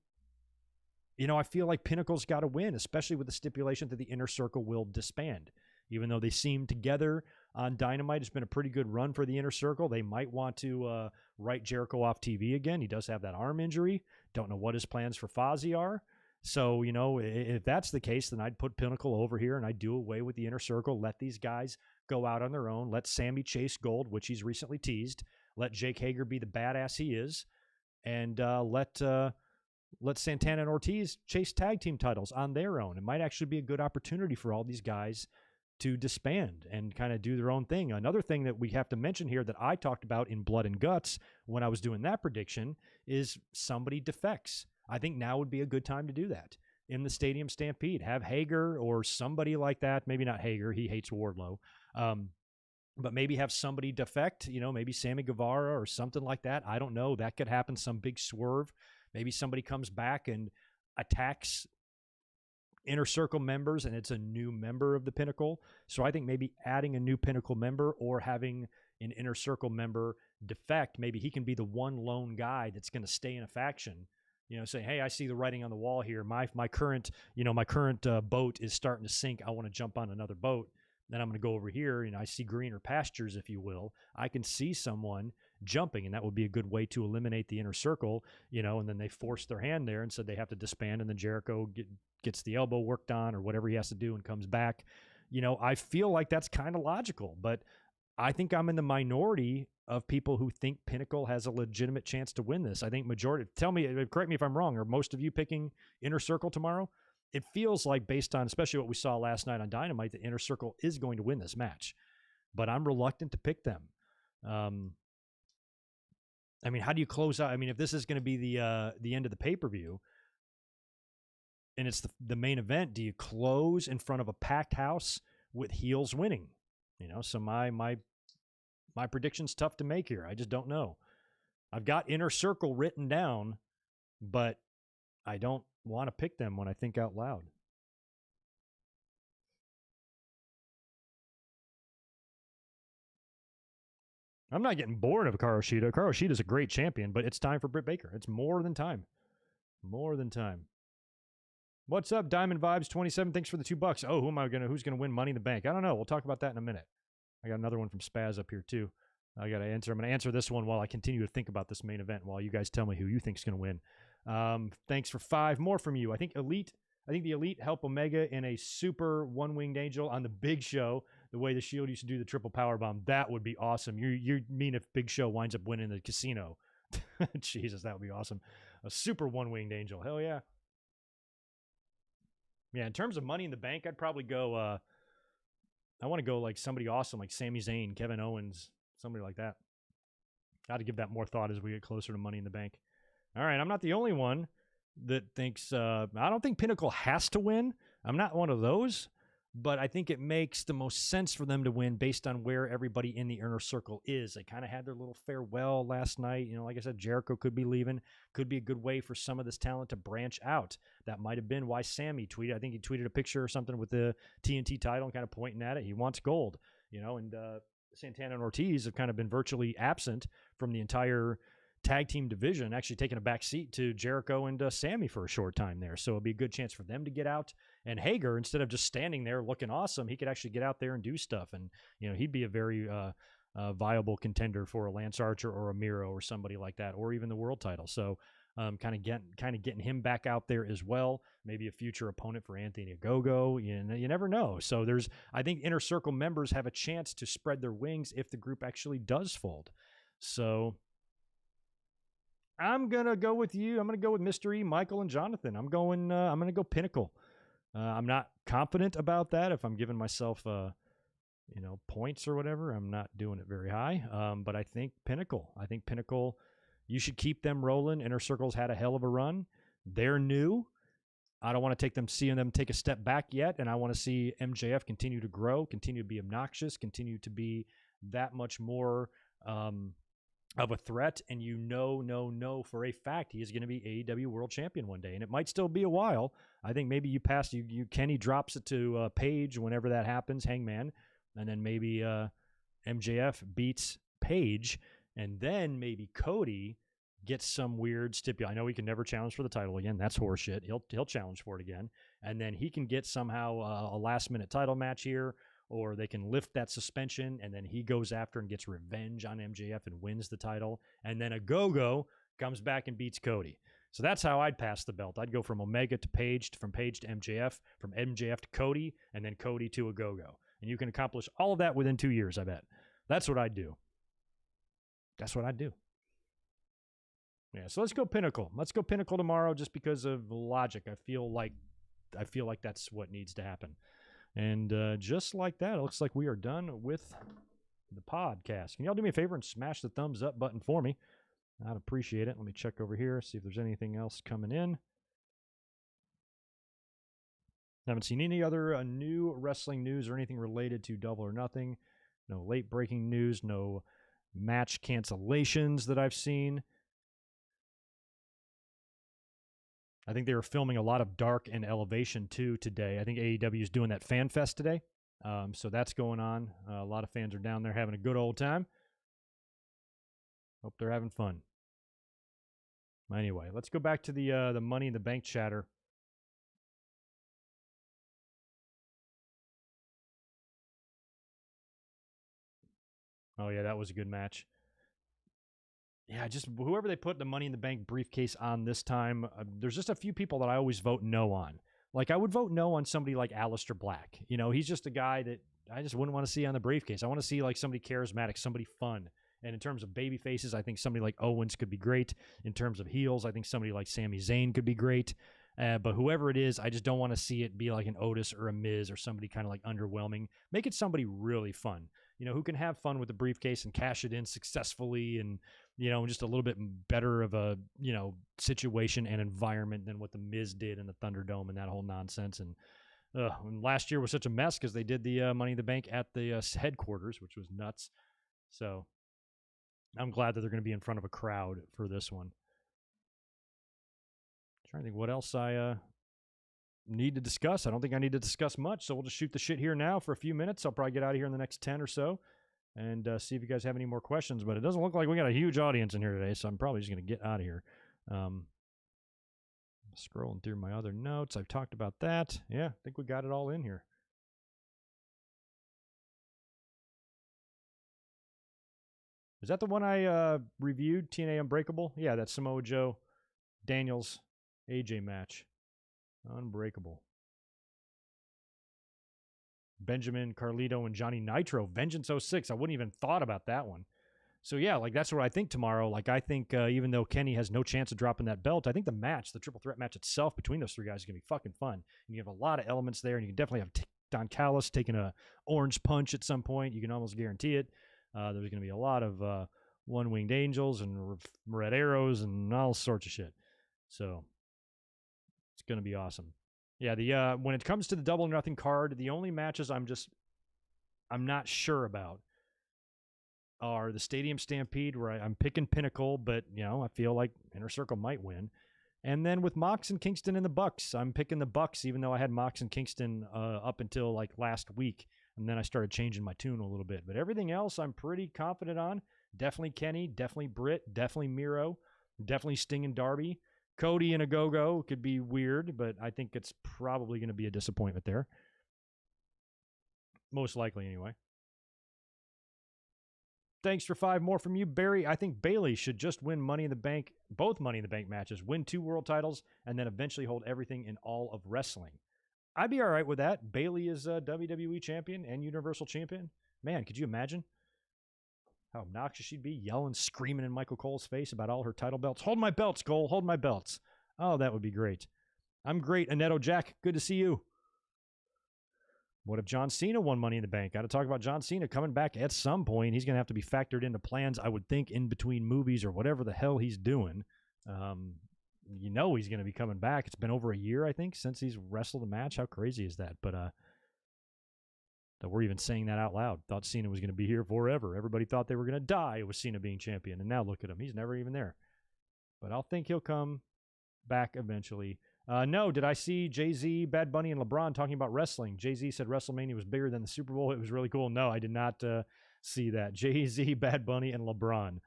I feel like Pinnacle's got to win, especially with the stipulation that the Inner Circle will disband. Even though they seem together on Dynamite, it's been a pretty good run for the Inner Circle. They might want to write Jericho off TV again. He does have that arm injury. Don't know what his plans for Fozzy are. So, if that's the case, then I'd put Pinnacle over here and I'd do away with the Inner Circle. Let these guys go out on their own. Let Sammy chase gold, which he's recently teased. Let Jake Hager be the badass he is. And let Santana and Ortiz chase tag team titles on their own. It might actually be a good opportunity for all these guys to disband and kind of do their own thing. Another thing that we have to mention here that I talked about in Blood and Guts when I was doing that prediction is somebody defects. I think now would be a good time to do that in the Stadium Stampede. Have Hager or somebody like that. Maybe not Hager. He hates Wardlow. But maybe have somebody defect, maybe Sammy Guevara or something like that. I don't know. That could happen. Some big swerve. Maybe somebody comes back and attacks Inner Circle members and it's a new member of the Pinnacle. So I think maybe adding a new Pinnacle member or having an Inner Circle member defect, maybe he can be the one lone guy that's going to stay in a faction, say, hey, I see the writing on the wall here. My current boat is starting to sink. I want to jump on another boat. Then I'm going to go over here. I see greener pastures, if you will. I can see someone jumping, and that would be a good way to eliminate the Inner Circle, and then they force their hand there and said they have to disband, and then Jericho gets the elbow worked on or whatever he has to do and comes back. I feel like that's kind of logical, but I think I'm in the minority of people who think Pinnacle has a legitimate chance to win this. I think majority, correct me if I'm wrong, are most of you picking Inner Circle tomorrow? It feels like, based on especially what we saw last night on Dynamite, the Inner Circle is going to win this match, but I'm reluctant to pick them. How do you close out? If this is going to be the end of the pay-per-view and it's the main event, do you close in front of a packed house with heels winning? So my prediction's tough to make here. I just don't know. I've got Inner Circle written down, but I don't want to pick them when I think out loud. I'm not getting bored of Hikaru Shida. Hikaru Shida is a great champion, but it's time for Britt Baker. It's more than time. More than time. What's up, Diamond Vibes 27? Thanks for the $2. Oh, who's gonna win Money in the Bank? I don't know. We'll talk about that in a minute. I got another one from Spaz up here too. I got to answer. I'm going to answer this one while I continue to think about this main event while you guys tell me who you think is going to win. Thanks for 5 more from you. I think the Elite help Omega in a super one-winged angel on the Big Show, the way the Shield used to do the triple power bomb. That would be awesome. You mean if Big Show winds up winning the casino? Jesus, that would be awesome. A super one-winged angel. Hell yeah. Yeah, in terms of Money in the Bank, I'd probably go, I want to go like somebody awesome, like Sami Zayn, Kevin Owens, somebody like that. Got to give that more thought as we get closer to Money in the Bank. All right, I'm not the only one that thinks, I don't think Pinnacle has to win. I'm not one of those, but I think it makes the most sense for them to win based on where everybody in the inner circle is. They kind of had their little farewell last night. Like I said, Jericho could be leaving. Could be a good way for some of this talent to branch out. That might have been why Sammy tweeted. I think he tweeted a picture or something with the TNT title and kind of pointing at it. He wants gold, and Santana and Ortiz have kind of been virtually absent from the entire tag team division, actually taking a back seat to Jericho and Sammy for a short time there. So it'll be a good chance for them to get out. And Hager, instead of just standing there looking awesome, he could actually get out there and do stuff. And, he'd be a very viable contender for a Lance Archer or a Miro or somebody like that, or even the world title. So kind of getting him back out there as well. Maybe a future opponent for Anthony Ogogo. You never know. So I think Inner Circle members have a chance to spread their wings if the group actually does fold. So I'm going to go with you. I'm going to go with Mr. E, Michael, and Jonathan. I'm going to go Pinnacle. I'm not confident about that. If I'm giving myself, points or whatever, I'm not doing it very high. But I think Pinnacle. You should keep them rolling. Inner Circle's had a hell of a run. They're new. I don't want to seeing them take a step back yet, and I want to see MJF continue to grow, continue to be obnoxious, continue to be that much more of a threat, and know for a fact he is going to be AEW World Champion one day, and it might still be a while. I think maybe Kenny drops it to Page whenever that happens, Hangman, and then maybe MJF beats Page, and then maybe Cody gets some weird stipulation. I know he can never challenge for the title again. That's horseshit. He'll challenge for it again, and then he can get somehow a last-minute title match here, or they can lift that suspension, and then he goes after and gets revenge on MJF and wins the title, and then Ogogo comes back and beats Cody. So that's how I'd pass the belt. I'd go from Omega to Page, from Page to MJF, from MJF to Cody, and then Cody to Ogogo. And you can accomplish all of that within 2 years, I bet. That's what I'd do. Yeah, so let's go Pinnacle. Let's go Pinnacle tomorrow just because of logic. I feel like that's what needs to happen. And just like that, it looks like we are done with the podcast. Can y'all do me a favor and smash the thumbs up button for me? I'd appreciate it. Let me check over here, see if there's anything else coming in. Haven't seen any other new wrestling news or anything related to Double or Nothing. No late breaking news, no match cancellations that I've seen. I think they were filming a lot of Dark and Elevation too today. I think AEW is doing that Fan Fest today. So that's going on. A lot of fans are down there having a good old time. Hope they're having fun. Anyway, let's go back to the Money in the Bank chatter. Oh, yeah, that was a good match. Yeah, just whoever they put the Money in the Bank briefcase on this time, there's just a few people that I always vote no on. Like, I would vote no on somebody like Aleister Black. You know, he's just a guy that I just wouldn't want to see on the briefcase. I want to see, like, somebody charismatic, somebody fun. And in terms of baby faces, I think somebody like Owens could be great. In terms of heels, I think somebody like Sami Zayn could be great. But whoever it is, I just don't want to see it be like an Otis or a Miz or somebody kind of like underwhelming. Make it somebody really fun, you know, who can have fun with the briefcase and cash it in successfully and, you know, just a little bit better of a, you know, situation and environment than what the Miz did in the Thunderdome and that whole nonsense. And last year was such a mess because they did the Money in the Bank at the headquarters, which was nuts. So I'm glad that they're going to be in front of a crowd for this one. Trying to think what else I need to discuss. I don't think I need to discuss much, so we'll just shoot the shit here now for a few minutes. I'll probably get out of here in the next 10 or so and see if you guys have any more questions, but it doesn't look like we got a huge audience in here today, so I'm probably just going to get out of here. Scrolling through my other notes. I've talked about that. Yeah, I think we got it all in here. Is that the one I reviewed, TNA Unbreakable? Yeah, that's Samoa Joe, Daniels, AJ match. Unbreakable. Benjamin, Carlito, and Johnny Nitro. Vengeance 06. I wouldn't even thought about that one. So, yeah, like that's what I think tomorrow. Like, I think even though Kenny has no chance of dropping that belt, I think the match, the triple threat match itself between those three guys is going to be fucking fun. And you have a lot of elements there, and you can definitely have Don Callis taking a orange punch at some point. You can almost guarantee it. There's going to be a lot of one-winged angels and red arrows and all sorts of shit. So it's going to be awesome. Yeah, when it comes to the Double or Nothing card, the only matches I'm not sure about are the Stadium Stampede, where I'm picking Pinnacle, but, I feel like Inner Circle might win. And then with Mox and Kingston and the Bucks, I'm picking the Bucks, even though I had Mox and Kingston up until like last week. And then I started changing my tune a little bit. But everything else I'm pretty confident on. Definitely Kenny, definitely Britt, definitely Miro, definitely Sting and Darby. Cody and a Go-Go could be weird, but I think it's probably going to be a disappointment there. Most likely, anyway. Thanks for 5 more from you, Barry. I think Bayley should just win Money in the Bank, both Money in the Bank matches, win 2 world titles, and then eventually hold everything in all of wrestling. I'd be all right with that. Bayley is a WWE champion and Universal champion. Man, could you imagine how obnoxious she'd be, yelling, screaming in Michael Cole's face about all her title belts? Hold my belts, Cole. Hold my belts. Oh, that would be great. I'm great, Annetto Jack. Good to see you. What if John Cena won Money in the Bank? Got to talk about John Cena coming back at some point. He's going to have to be factored into plans, I would think, in between movies or whatever the hell he's doing. He's going to be coming back. It's been over a year, I think, since he's wrestled a match. How crazy is that? But that we're even saying that out loud. Thought Cena was going to be here forever. Everybody thought they were going to die with Cena being champion. And now look at him. He's never even there. But I'll think he'll come back eventually. No, did I see Jay-Z, Bad Bunny, and LeBron talking about wrestling? Jay-Z said WrestleMania was bigger than the Super Bowl. It was really cool. No, I did not see that. Jay-Z, Bad Bunny, and LeBron.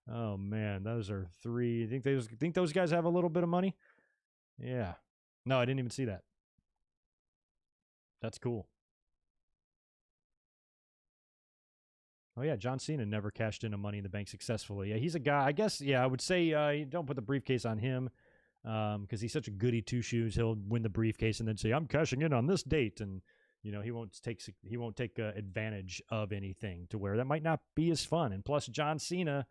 Oh, man, those are 3. Think those guys have a little bit of money? Yeah. No, I didn't even see that. That's cool. Oh, yeah, John Cena never cashed in a Money in the Bank successfully. Yeah, he's a guy, I guess, I would say don't put the briefcase on him. Because he's such a goody two-shoes. He'll win the briefcase and then say, I'm cashing in on this date. And, he won't take advantage of anything to where that might not be as fun. And plus, John Cena,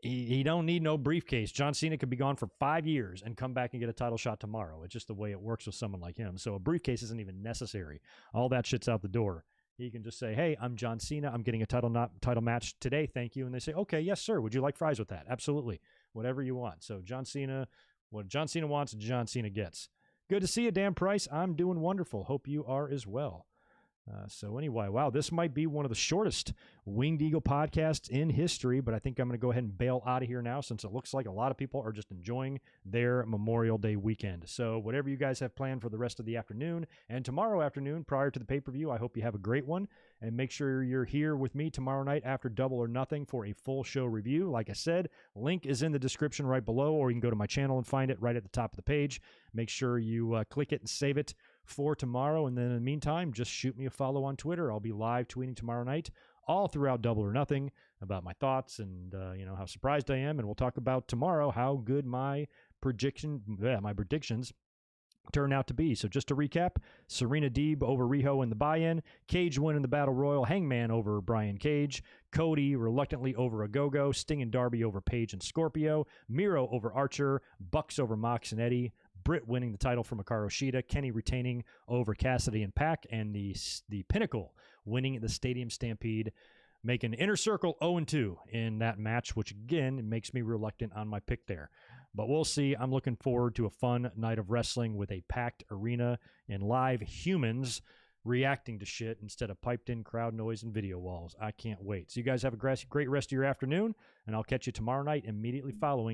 he don't need no briefcase. John Cena could be gone for 5 years and come back and get a title shot tomorrow. It's just the way it works with someone like him. So a briefcase isn't even necessary. All that shit's out the door. He can just say, hey, I'm John Cena. I'm getting a title match today. Thank you. And they say, okay, yes, sir. Would you like fries with that? Absolutely. Whatever you want. So John Cena, what John Cena wants, John Cena gets. Good to see you, Dan Price. I'm doing wonderful. Hope you are as well. So anyway, wow, this might be one of the shortest Winged Eagle podcasts in history, but I think I'm going to go ahead and bail out of here now since it looks like a lot of people are just enjoying their Memorial Day weekend. So whatever you guys have planned for the rest of the afternoon and tomorrow afternoon prior to the pay-per-view, I hope you have a great one. And make sure you're here with me tomorrow night after Double or Nothing for a full show review. Like I said, link is in the description right below, or you can go to my channel and find it right at the top of the page. Make sure you click it and save it for tomorrow. And then in the meantime, just shoot me a follow on Twitter. I'll be live tweeting tomorrow night all throughout Double or Nothing about my thoughts and, how surprised I am. And we'll talk about tomorrow how good my predictions turn out to be. So just to recap, Serena Deeb over Riho in the buy-in, Cage win in the Battle Royal, Hangman over Brian Cage, Cody reluctantly over Ogogo, Sting and Darby over Page and Scorpio, Miro over Archer, Bucks over Mox and Eddie, Britt winning the title from Hikaru Shida, Kenny retaining over Cassidy and Pac, and the Pinnacle winning the Stadium Stampede, making Inner Circle 0-2 in that match, which again makes me reluctant on my pick there. But we'll see. I'm looking forward to a fun night of wrestling with a packed arena and live humans reacting to shit instead of piped-in crowd noise and video walls. I can't wait. So you guys have a great rest of your afternoon, and I'll catch you tomorrow night immediately following